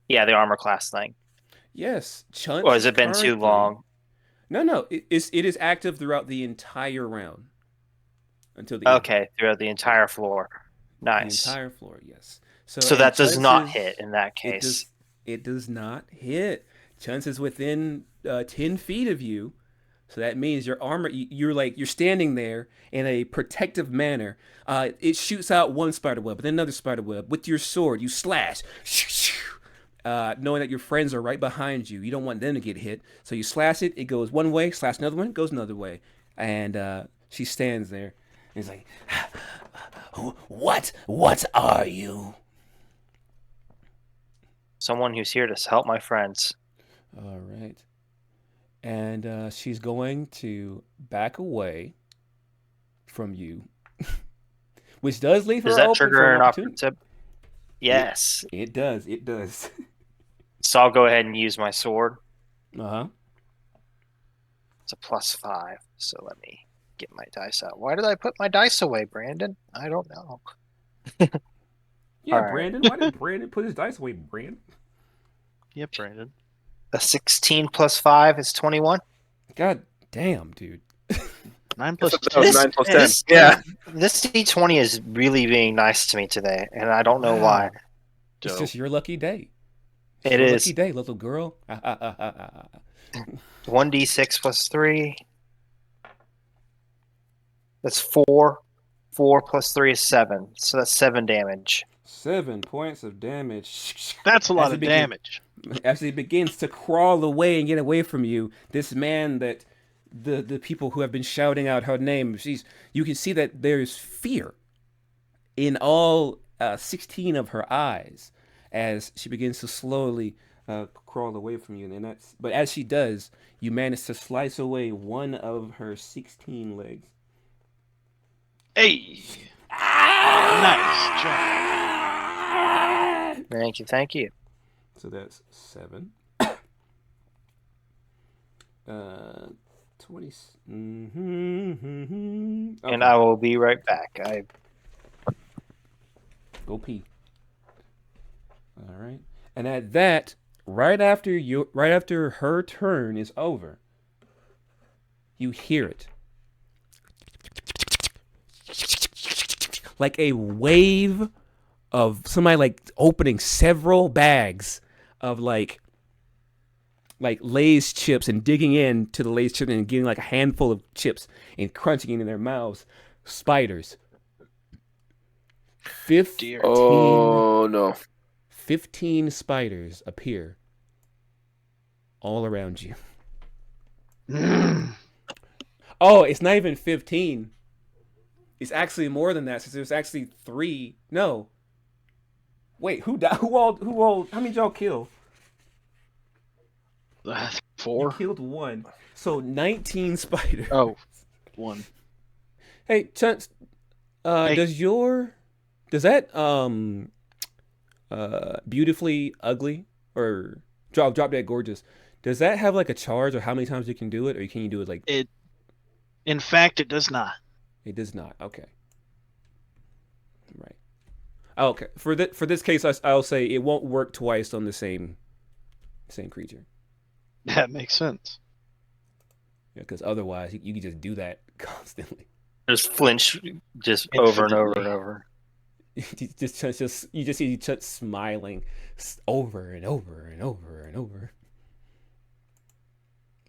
Yeah, the armor class thing. Yes. Chuntz Or has it been too long? No. It is active throughout the entire round. Until the Okay, throughout the entire floor. Nice. The entire floor, yes. So that does not Chuntz's- hit in that case. It does not hit. Chuntz is within 10 feet of you. So that means your armor, you're standing there in a protective manner. It shoots out one spider web, then another spider web. With your sword, you slash, knowing that your friends are right behind you. You don't want them to get hit. So you slash it, it goes one way, slash another one, it goes another way. And she stands there. And he's like, what are you? Someone who's here to help my friends. All right. And she's going to back away from you, which does leave her Does that open trigger for an opportunity. opportunity? Yes. It does. So I'll go ahead and use my sword. Uh-huh. It's a +5. So let me get my dice out. Why did I put my dice away, Brandon? I don't know. Yeah, All right. Brandon. Why did Brandon put his dice away, Brandon? Yep, Brandon. A 16 plus 5 is 21. God damn, dude. 9 plus That was 10. 9 plus 10. Yeah. This D20 is really being nice to me today, and I don't know why. Wow. It's Dope. just your lucky day. It's It your is lucky day, little girl. 1d6 plus 3. That's 4. 4 plus 3 is 7. So that's 7 damage. 7 points of damage. That's a lot As of it begin- damage. As he begins to crawl away and get away from you, this man that the people who have been shouting out her name, you can see that there's fear in all 16 of her eyes as she begins to slowly crawl away from you. But as she does, you manage to slice away one of her 16 legs. Hey! Nice job. Thank you, thank you. So that's 7. 20. And Okay. I will be right back. Go pee. All right. And at that, right after her turn is over, you hear it. Like a wave of somebody like opening several bags of like Lay's chips and digging into the Lay's chips and getting like a handful of chips and crunching it in their mouths. Spiders. 15, Oh no. 15 spiders appear all around you. Oh, it's not even 15. It's actually more than that, since there's actually 3. No. Wait, who died? Who all? How many did y'all kill? 4. You killed 1. So 19 spiders. Oh, 1. Hey, Chuntz, Hey. does that beautifully ugly or drop dead gorgeous? Does that have like a charge or how many times you can do it, or can you do it like? In fact, it does not. It does not. Okay. Right. Okay. For this case, I'll say it won't work twice on the same creature. That makes sense. Yeah, because otherwise you can just do that constantly. Just flinch, just over and over and Infinitely. over. You just see Chuntz smiling over and over and over and over.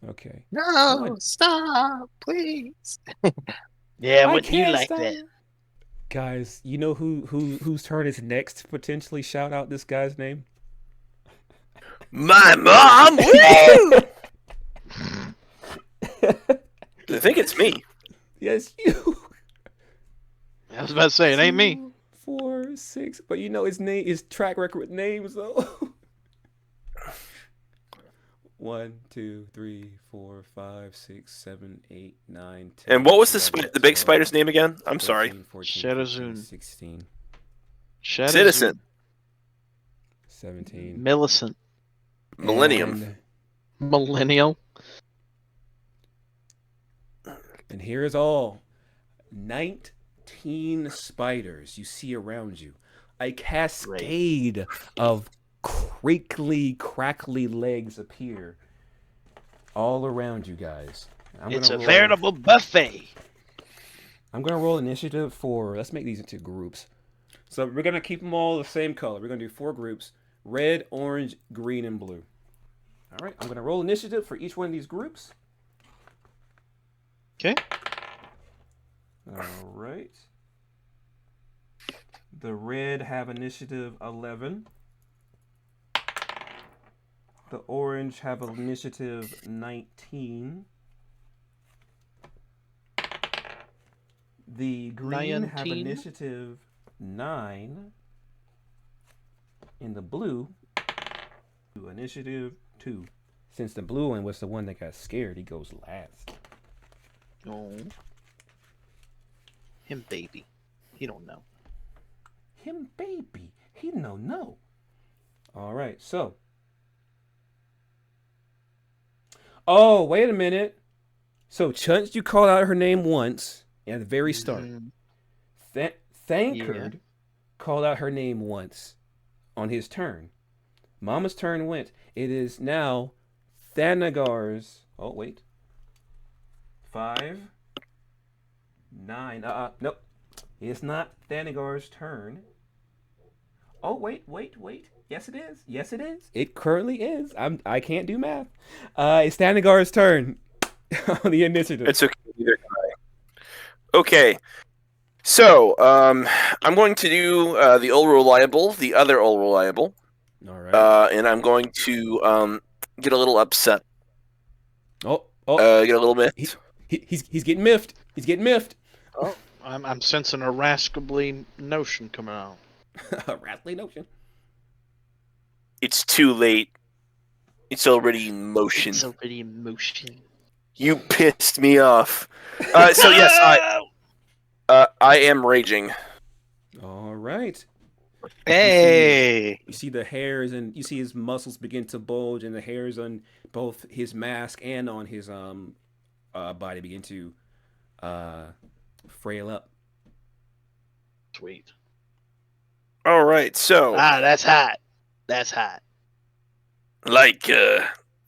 Okay. No, stop, please. Yeah, I wouldn't you can't like stop. that? Guys, you know whose turn is next to potentially shout out this guy's name? My mom! Woo! I think it's me. Yes, you. I was about to say, it ain't me. 2, 4, 6. But you know his track record with names though. 1, 2, 3, 4, 5, 6, 7, 8, 9, 10. And what was the 11, the big 12, spider's name again? I'm sorry. 13, 14, Shadowzoon. 15, 16, Citizen. 17. Millicent. Millennium. Millennial. And here is all 19 spiders you see around you. A cascade of crinkly, crackly legs appear all around you guys. It's a veritable buffet. I'm going to roll initiative for, let's make these into groups. So we're going to keep them all the same color. We're going to do 4 groups: red, orange, green, and blue. All right, I'm going to roll initiative for each one of these groups. Okay. All right. The red have initiative 11. The orange have initiative 19. The green have 19. initiative 9. And the blue, initiative 2. Since the blue one was the one that got scared, he goes last. Oh. Him baby. He don't know. Him baby. He no. All right, so. Oh, wait a minute. So Chuntz, you called out her name once at the very start. Mhm. Thancred called out her name once on his turn. Mama's turn went. It is now Thanagar's. Oh wait. 5, 9. Nope. It's not Thanagar's turn. Oh wait. Yes, it is. Yes, it is. It currently is. I can't do math. It's Thanagar's turn on the initiative. It's okay. Either can I. Okay. So, I'm going to do the all reliable, the other all reliable, All right. and I'm going to get a little upset. Oh, Get a little miffed. he's getting miffed. He's getting miffed. Oh, I'm sensing a rascally notion coming out. A rattly notion. It's too late. It's already in motion. It's already in motion. You pissed me off. So yes, I am raging. All right. Hey. You see the hairs and you see his muscles begin to bulge, and the hairs on both his mask and on his body begin to frail up. Sweet. All right, so That's hot. That's hot. like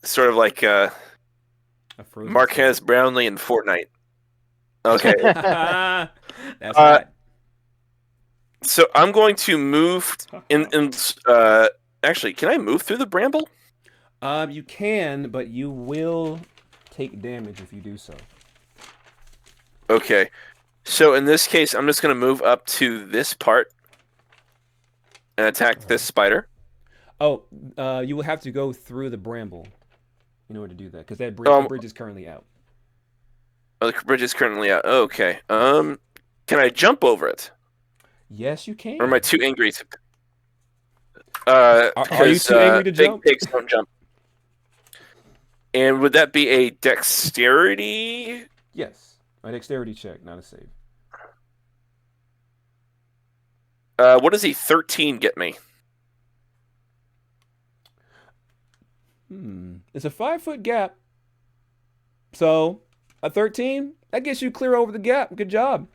sort of like A frozen Marquez Brownlee in Fortnite. Okay. That's hot. So I'm going to move in actually, can I move through the bramble? You can, but you will take damage if you do so. Okay. So in this case, I'm just going to move up to this part and attack this spider. Oh, you will have to go through the bramble in order to do that, because that bridge is currently out. Oh, the bridge is currently out. Okay. Can I jump over it? Yes, you can. Or am I too angry to? Are you because, too angry to big jump? pigs don't jump. And would that be a dexterity? Yes. A dexterity check, not a save. What does a 13 get me? It's a 5-foot gap. So a 13, that gets you clear over the gap. Good job.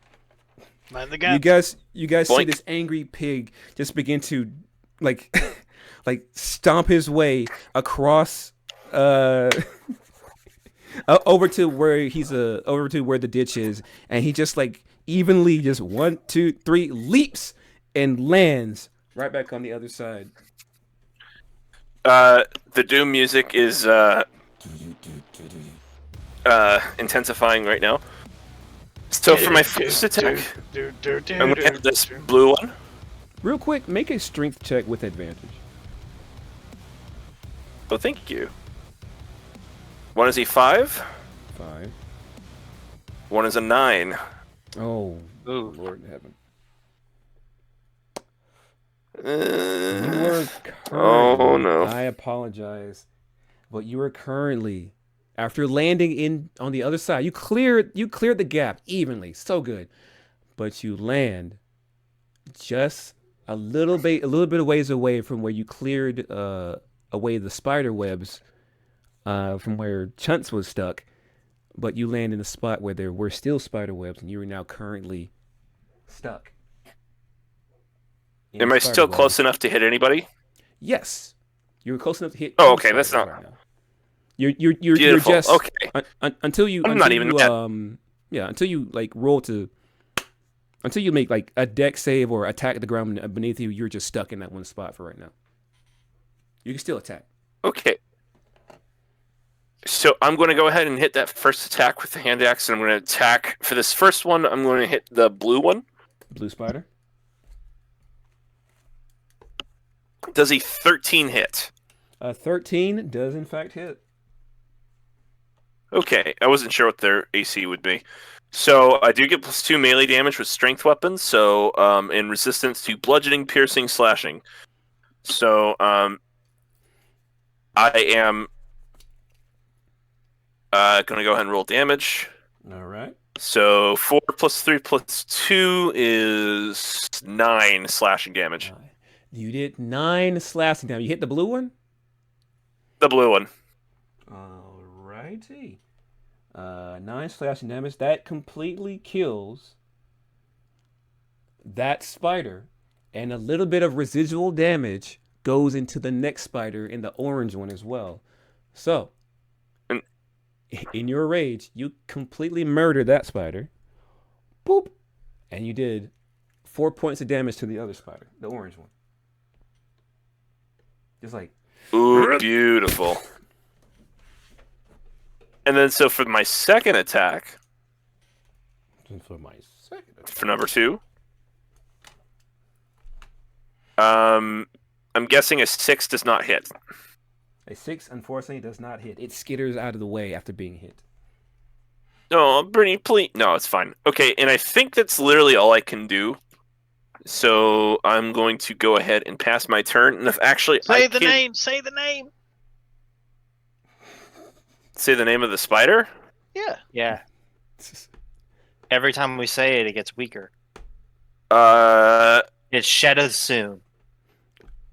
Mind the gap. You guys see this angry pig just begin to like like stomp his way across over to where over to where the ditch is, and he just like evenly just 1, 2, 3 leaps and lands right back on the other side. The doom music is intensifying right now. So for my first attack, I'm going to hit this blue one. Real quick, make a strength check with advantage. Oh, thank you. One is a 5. 5. One is a 9. Oh, Ooh. Lord in heaven. You Uh, are currently, oh no. I apologize, but you are currently, after landing on the other side, you cleared the gap evenly, so good, but you land just a little bit of ways away from where you cleared away the spider webs from where Chuntz was stuck, but you land in a spot where there were still spider webs, and you are now currently stuck. Am I still close enough to hit anybody? Yes, you're close enough to hit. Oh, two okay, that's spiders not- right now. You're Beautiful. just Okay. until you I'm not even mad. until you like roll to until you make like a deck save or attack the ground beneath you. You're just stuck in that one spot for right now. You can still attack. Okay. So I'm going to go ahead and hit that first attack with the hand axe, and I'm going to attack for this first one. I'm going to hit the blue one. Blue spider. Does a 13 hit? 13 does in fact hit. Okay, I wasn't sure what their AC would be. So I do get +2 melee damage with strength weapons, so in resistance to bludgeoning, piercing, slashing. So I am going to go ahead and roll damage. All right. So 4 + 3 + 2 is 9 slashing damage. You did 9 slashing damage. You hit the blue one. The blue one. All righty. 9 slashing damage. That completely kills that spider, and a little bit of residual damage goes into the next spider in the orange one as well. So, in your rage, you completely murdered that spider. Boop. And you did 4 points of damage to the other spider, the orange one. Just like, ooh, beautiful. And then, so for my second attack, for number 2, I'm guessing a 6 does not hit. A 6, unfortunately, does not hit. It skitters out of the way after being hit. No, Brittany, please. No, it's fine. Okay, and I think that's literally all I can do. So I'm going to go ahead and pass my turn. And if actually Say the name. Say the name. Say the name of the spider? Yeah. Yeah. Every time we say it, it gets weaker. It shadows soon.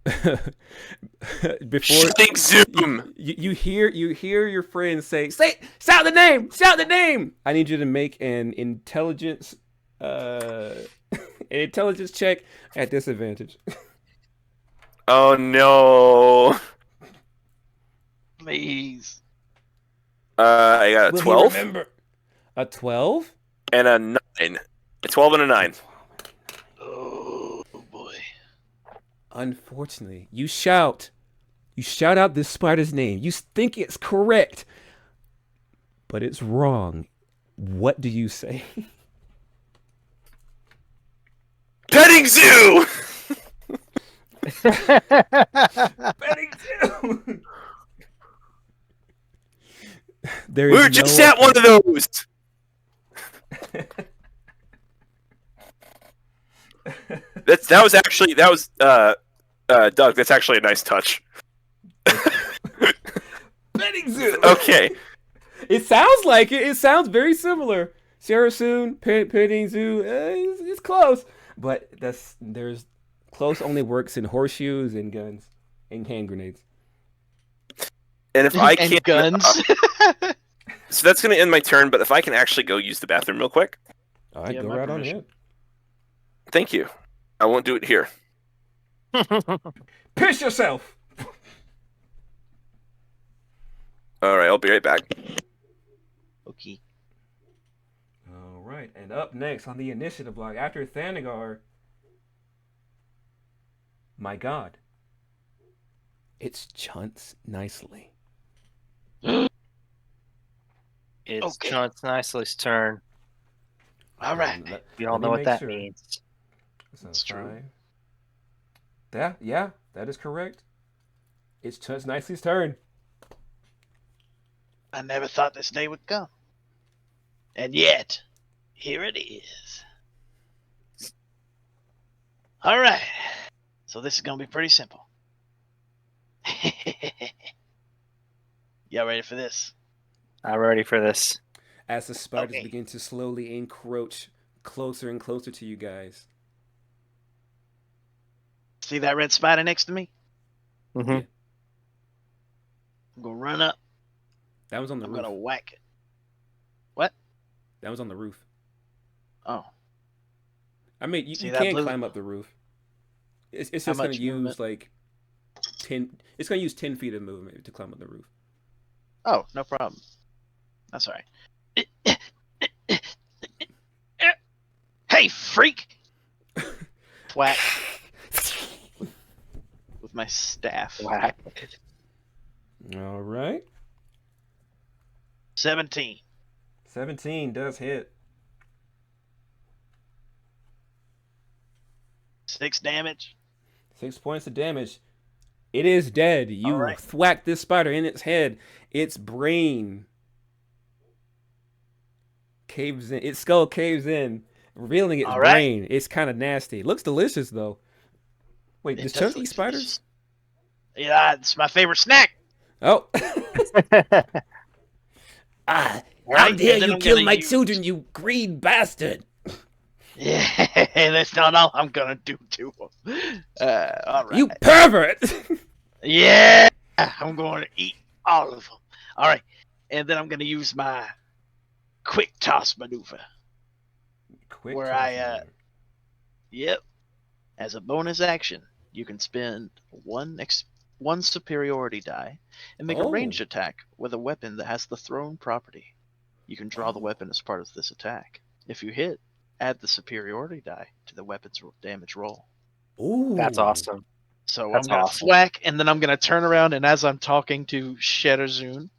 Before Shitting zoom. you hear your friend say, shout the name. I need you to make an intelligence check at disadvantage. Oh no. Please. I got a 12. Remember a 12 and a 9. A 12 and a 9. Oh boy. Unfortunately, you shout out this spider's name. You think it's correct, but it's wrong. What do you say? Petting zoo. Petting zoo. We're just at one of those. That was Doug. That's actually a nice touch. Petting zoo. Okay. It sounds like it. It sounds very similar. Sarasoon, petting zoo. It's close, but there's close only works in horseshoes and guns and hand grenades. And if I can't guns. So that's going to end my turn. But if I can actually go use the bathroom real quick. All right, go right on ahead. Thank you. I won't do it here. Piss yourself. All right, I'll be right back. Okay. All right, and up next on the initiative block after Thanagar. My God, it's Chuntz Niicely. It's Chuntz Niicely's turn. All right. We all know what that means. That's true. Yeah, that is correct. It's Chuntz Niicely's turn. I never thought this day would come. And yet, here it is. All right. So this is going to be pretty simple. Y'all ready for this? I'm ready for this. As the spiders begin to slowly encroach closer and closer to you guys. See that red spider next to me? Mm-hmm. Yeah. I'm going to run up. That was on the roof. I'm going to whack it. What? That was on the roof. Oh. I mean, you can climb up the roof. It's just going to use like 10. It's going to use 10 feet of movement to climb up the roof. Oh, no problem. That's all right. Hey, freak! Whack. With my staff. Whack. All right. 17. 17 does hit. 6 damage. 6 points of damage. It is dead. You thwack this spider in its head. Its brain caves in. Its skull caves in, revealing its brain. It's kind of nasty. It looks delicious, though. Wait, does Chuntz eat spiders? Yeah, it's my favorite snack. Oh. How dare you kill my children, you greed bastard. Yeah, that's not all I'm gonna do to them. All right. You pervert! Yeah, I'm going to eat all of them. All right, and then I'm gonna use my quick toss maneuver. Quick Where toss I, maneuver. Yep. As a bonus action, you can spend one superiority die and make a ranged attack with a weapon that has the thrown property. You can draw the weapon as part of this attack. If you hit, add the superiority die to the weapon's damage roll. Ooh. That's awesome. So That's I'm going to awesome. thwack, and then I'm going to turn around, and as I'm talking to Sherazun,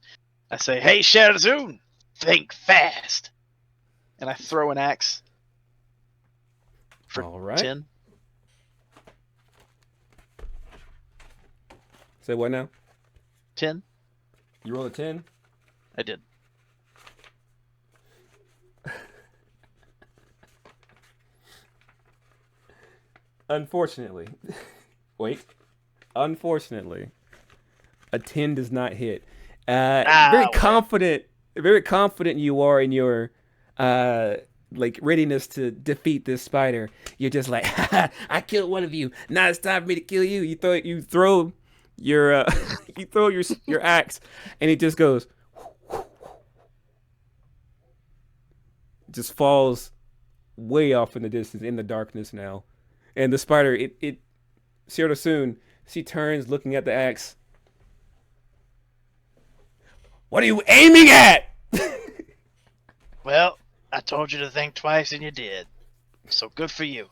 I say, "Hey, Sherazun, think fast!" And I throw an axe for All right. 10. Say what now? 10? You roll a 10? I did. Unfortunately. Wait. Unfortunately. A 10 does not hit. Very confident you are in your like readiness to defeat this spider. You're just like, I killed one of you. Now it's time for me to kill you. You throw your you throw your axe, and it just goes, just falls way off in the distance in the darkness now. And the spider, soon, she turns looking at the axe. What are you aiming at? Well, I told you to think twice, and you did. So good for you.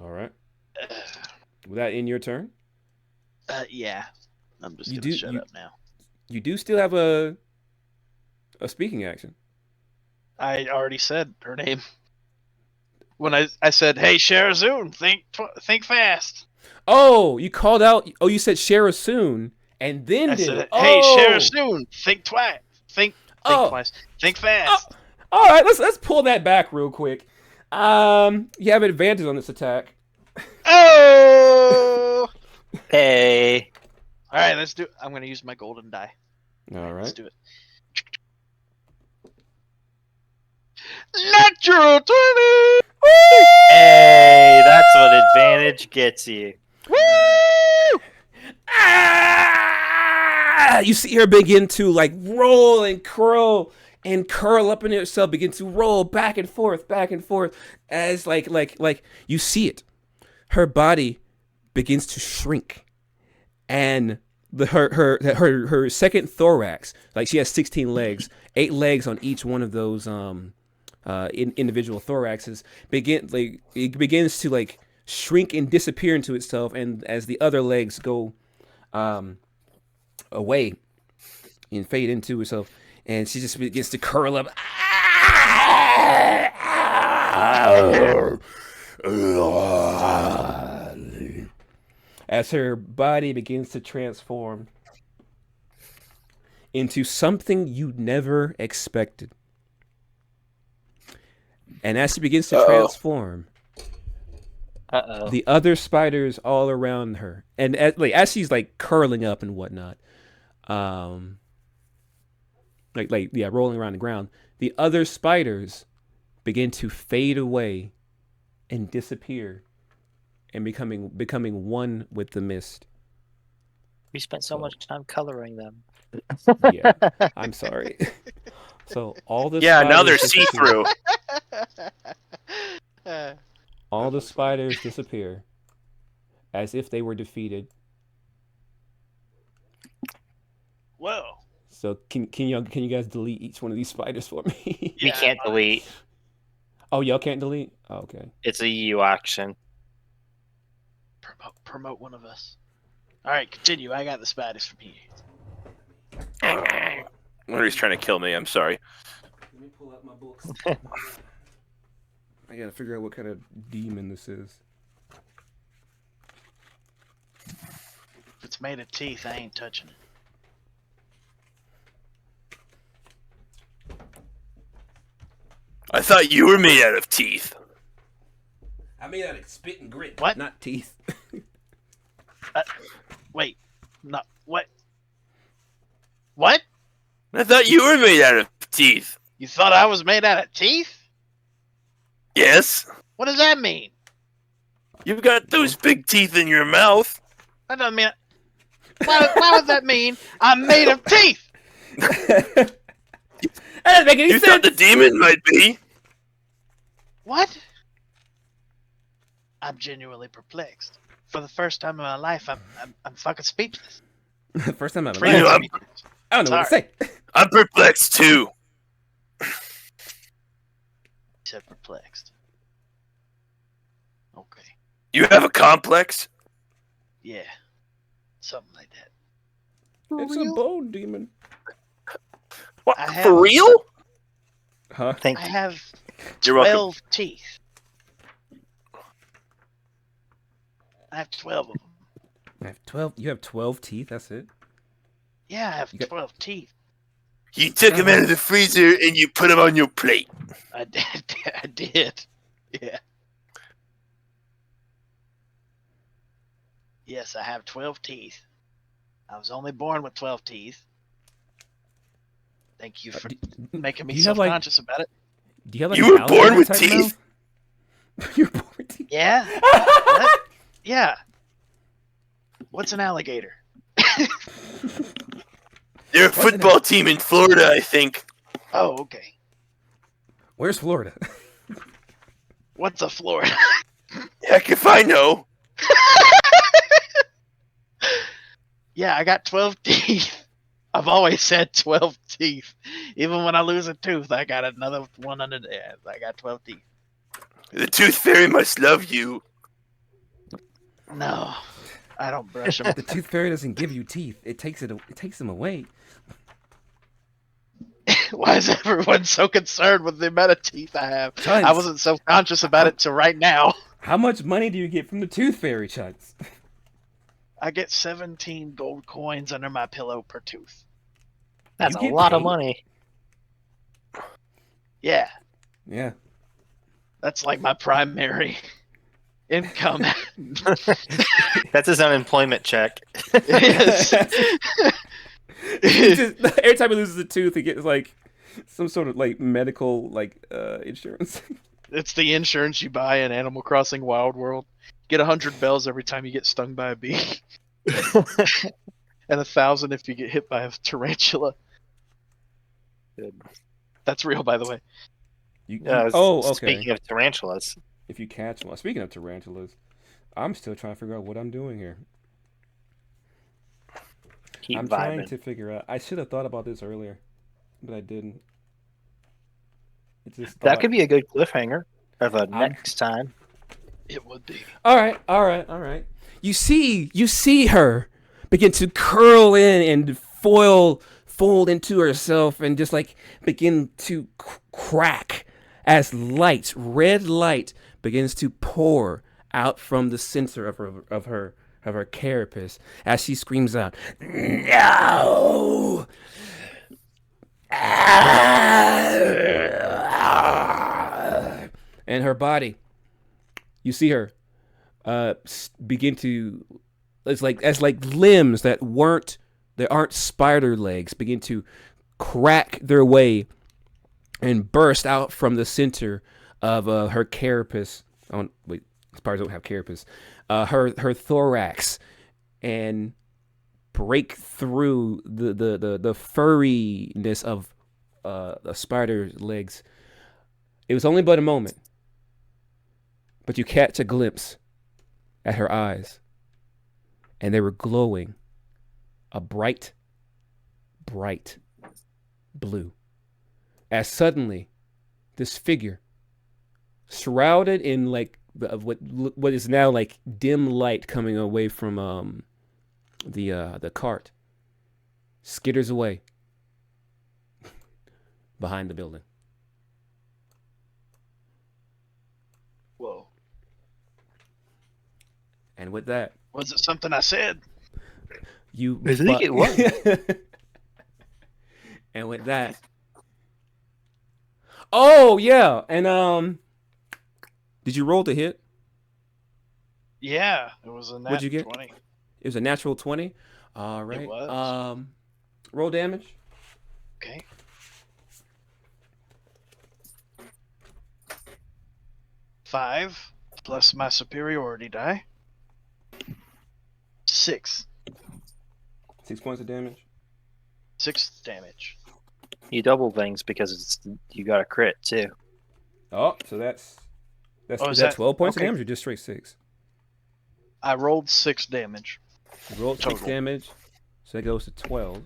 All right. Was that in your turn? Yeah. I'm just You going to do- shut you- up now. You do still have a speaking action. I already said her name. When I said, "Hey, Sherazun, think fast." Oh, you called out. Oh, you said Sherazun, and then I did said, it. "Hey, Oh! Sherazun, think twice. Think twice. Think fast." All right, let's pull that back real quick. You have advantage on this attack. Oh! Hey. All right, let's do it. I'm going to use my golden die. All Let's right. do it. Natural 20! Hey, that's what advantage gets you. Woo! You see her begin to like roll and curl up in herself, begin to roll back and forth, as like you see it. Her body begins to shrink, and her second thorax, like she has 16 legs, 8 legs on each one of those individual thoraxes, it begins to like shrink and disappear into itself, and as the other legs go away and fade into herself, and she just begins to curl up as her body begins to transform into something you never expected. And as she begins to transform, the other spiders all around her, and as she's like curling up and whatnot, rolling around the ground, the other spiders begin to fade away and disappear, and becoming one with the mist. We spent so much time coloring them. Yeah, I'm sorry. So all the now they're spiders disappear. see-through. All the spiders disappear, as if they were defeated. Whoa. So can you guys delete each one of these spiders for me? We can't delete. Oh, y'all can't delete? Oh, okay. It's a EU action. Promote one of us. All right, continue. I got the spiders from here. Winry's trying to kill me. I'm sorry. Let me pull out my books. I gotta figure out what kind of demon this is. If it's made of teeth, I ain't touching it. I thought you were made out of teeth. I made out of spit and grit. What? Not teeth. Wait. No. What? What? I thought you were made out of teeth. You thought I was made out of teeth? Yes. What does that mean? You've got those big teeth in your mouth. That doesn't mean... Why would that mean I'm made of teeth? That doesn't make any You sense. thought the demon might be. What? I'm genuinely perplexed. For the first time in my life, I'm fucking speechless. First time I've Free You know, ever. I'm- speechless. I don't know what to say. I'm perplexed too. He said perplexed. Okay. You have a complex? Yeah. Something like that. It's a bone demon. What? I have- For real? Huh? Thank I you. have You're welcome. 12 teeth. I have 12 of them. I have 12. You have 12 teeth. That's it. Yeah, I have You got- 12 teeth. You took him out of the freezer and you put him on your plate. I did. I did. Yeah. Yes, I have 12 teeth. I was only born with 12 teeth. Thank you for making me do you have, like- self-conscious about it. Do you have like You an were born alligator with type teeth? mouth? You're born with teeth. Yeah? What? Yeah. What's an alligator? They're a football team in Florida, I think. Oh, okay. Where's Florida? What's a Florida? Heck if I know. Yeah, I got 12 teeth. I've always had 12 teeth. Even when I lose a tooth, I got another one under there. I got 12 teeth. The tooth fairy must love you. No, I don't brush them. The tooth fairy doesn't give you teeth. It takes them away. Why is everyone so concerned with the amount of teeth I have? Chuntz. I wasn't so conscious about it till right now. How much money do you get from the tooth fairy, Chuntz? I get 17 gold coins under my pillow per tooth. That's You a get lot of paid? money. Yeah, Yeah. that's like my primary income. That's his unemployment check. Yes. He just, every time he loses a tooth, he gets like some sort of like medical like insurance. It's the insurance you buy in Animal Crossing Wild World. Get 100 bells every time you get stung by a bee. And 1,000 if you get hit by a tarantula. Good. That's real, by the way. Oh, okay. Speaking of tarantulas, If you catch one. Speaking of tarantulas, I'm still trying to figure out what I'm doing here. keep I'm vibing. trying to figure out. I should have thought about this earlier, but I didn't. It's just That could be a good cliffhanger of a I'm- next time. It would be. All right. You see her begin to curl in and fold into herself and just like begin to crack as red light begins to pour out from the center of her carapace as she screams out, "No!" And her body, you see her begin to, as limbs that aren't spider legs begin to crack their way and burst out from the center of her carapace. Oh wait, spiders don't have carapace. Her thorax, and break through the furriness of the spider's legs. It was only but a moment, but you catch a glimpse at her eyes, and they were glowing a bright blue. As suddenly, this figure, shrouded in like what is now like dim light coming away from the cart, skitters away behind the building. Whoa. And with that, Was it something I said? you. I think it was. And with that. Oh yeah, and did you roll to hit? Yeah, it was a nat What'd you get? 20. It was a natural 20. All right. It was. Roll damage. Okay. Five plus my superiority die. 6. 6 points of damage. 6 damage. You double things because you got a crit too. Oh, so that's Oh, is is that that- 12 points okay. of damage or just straight 6? I rolled 6 damage. You rolled 6 Total. damage, so that goes to 12.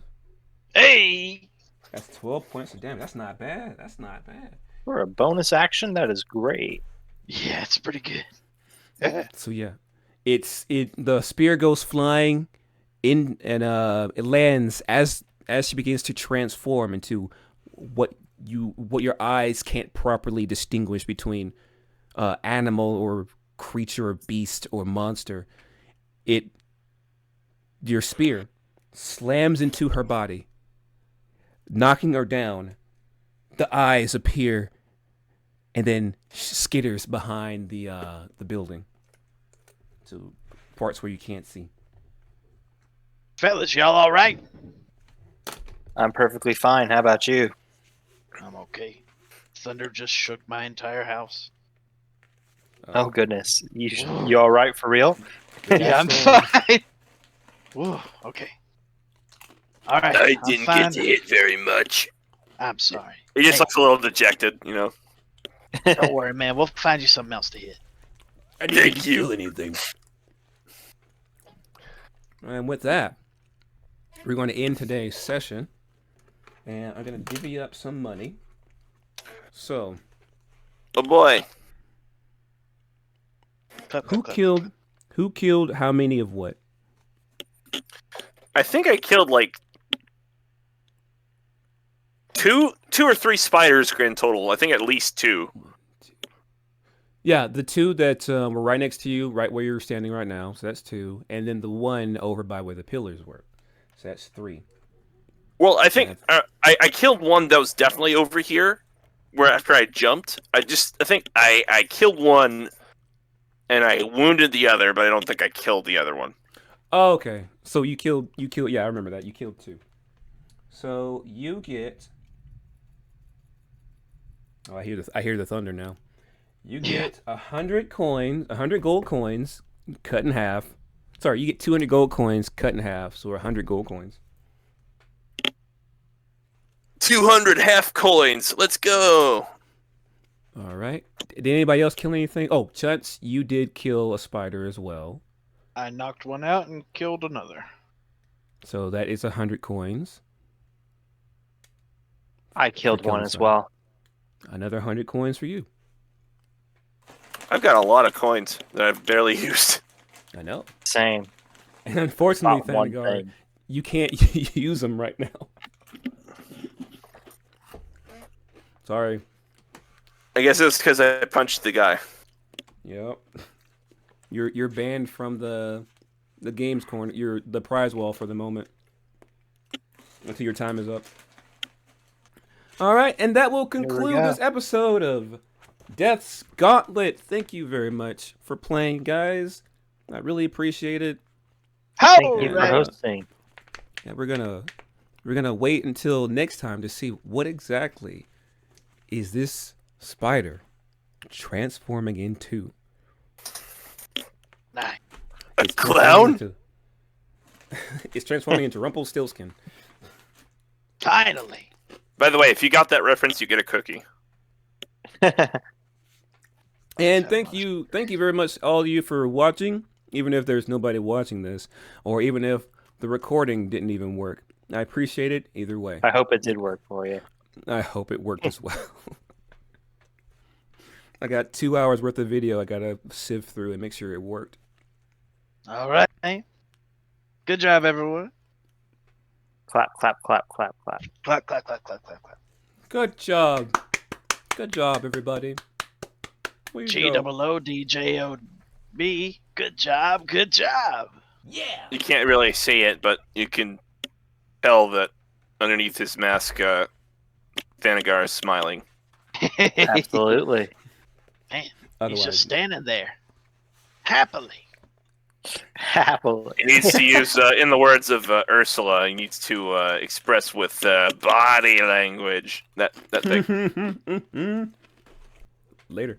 Hey! That's 12 points of damage. That's not bad. That's not bad. For a bonus action, that is great. Yeah, it's pretty good. So yeah, the spear goes flying in and it lands as she begins to transform into what your eyes can't properly distinguish between animal or creature or beast or monster. Your spear slams into her body, knocking her down. The eyes appear, and then skitters behind the building to parts where you can't see. Fellas, y'all all right? I'm perfectly fine. How about you? I'm okay. Thunder just shook my entire house. Oh goodness, you all right for real? Yeah, I'm fine. Whoa, okay. All right. I I'm didn't fine. get to hit very much. I'm sorry. He just Hey. looks a little dejected, you know. Don't worry, man. We'll find you something else to hit. I Thank didn't you. steal anything. And with that, we're going to end today's session, and I'm going to divvy up some money. So, Oh boy. Clap, who clap, clap. killed how many of what? I think I killed like two or three spiders grand total. I think at least 2. Yeah, the 2 that were right next to you, right where you're standing right now. So that's 2, and then the 1 over by where the pillars were. So that's 3. Well, I think I killed one that was definitely over here, where after I jumped, I think I killed one, and I wounded the other, but I don't think I killed the other one. Oh, okay. So you killed. Yeah, I remember that. You killed 2. So you get. Oh, I hear the thunder now. You get 100 coins, 100 gold coins, cut in half. Sorry, you get 200 gold coins cut in half, so 100 gold coins. 200 half coins. Let's go. All right. Did anybody else kill anything? Oh, Chuntz, you did kill a spider as well. I knocked one out and killed another. So that is 100 coins. I killed killing one as something. well. Another 100 coins for you. I've got a lot of coins that I've barely used. I know. Same. And unfortunately, Not one Thanagar, thing. you can't use them right now. Sorry. I guess it's because I punched the guy. Yep. You're banned from the games corner. You're the prize wall for the moment until your time is up. All right, and that will conclude this episode of Death's Gauntlet. Thank you very much for playing, guys. I really appreciate it. How? Thank you for right. hosting. And we're gonna wait until next time to see what exactly is this spider transforming into. Nice. A It's clown? It's transforming into Rumpelstiltskin. Finally. By the way, if you got that reference, you get a cookie. And thank you very much, all of you, for watching. Even if there's nobody watching this, or even if the recording didn't even work, I appreciate it either way. I hope it did work for you. I hope it worked as well. I got 2 hours worth of video I gotta sift through and make sure it worked. All right. Good job, everyone. Clap, clap, clap, clap, clap. Clap, clap, clap, clap, clap, clap. Good job. Good job, everybody. Way to go. GOODJOB. Good job. Good job. Yeah. You can't really see it, but you can tell that underneath his mask, Thanagar is smiling. Absolutely. Man, he's Otherwise, just standing there. Happily. Happily. He needs to use, in the words of Ursula, he needs to express with body language. That thing. Later.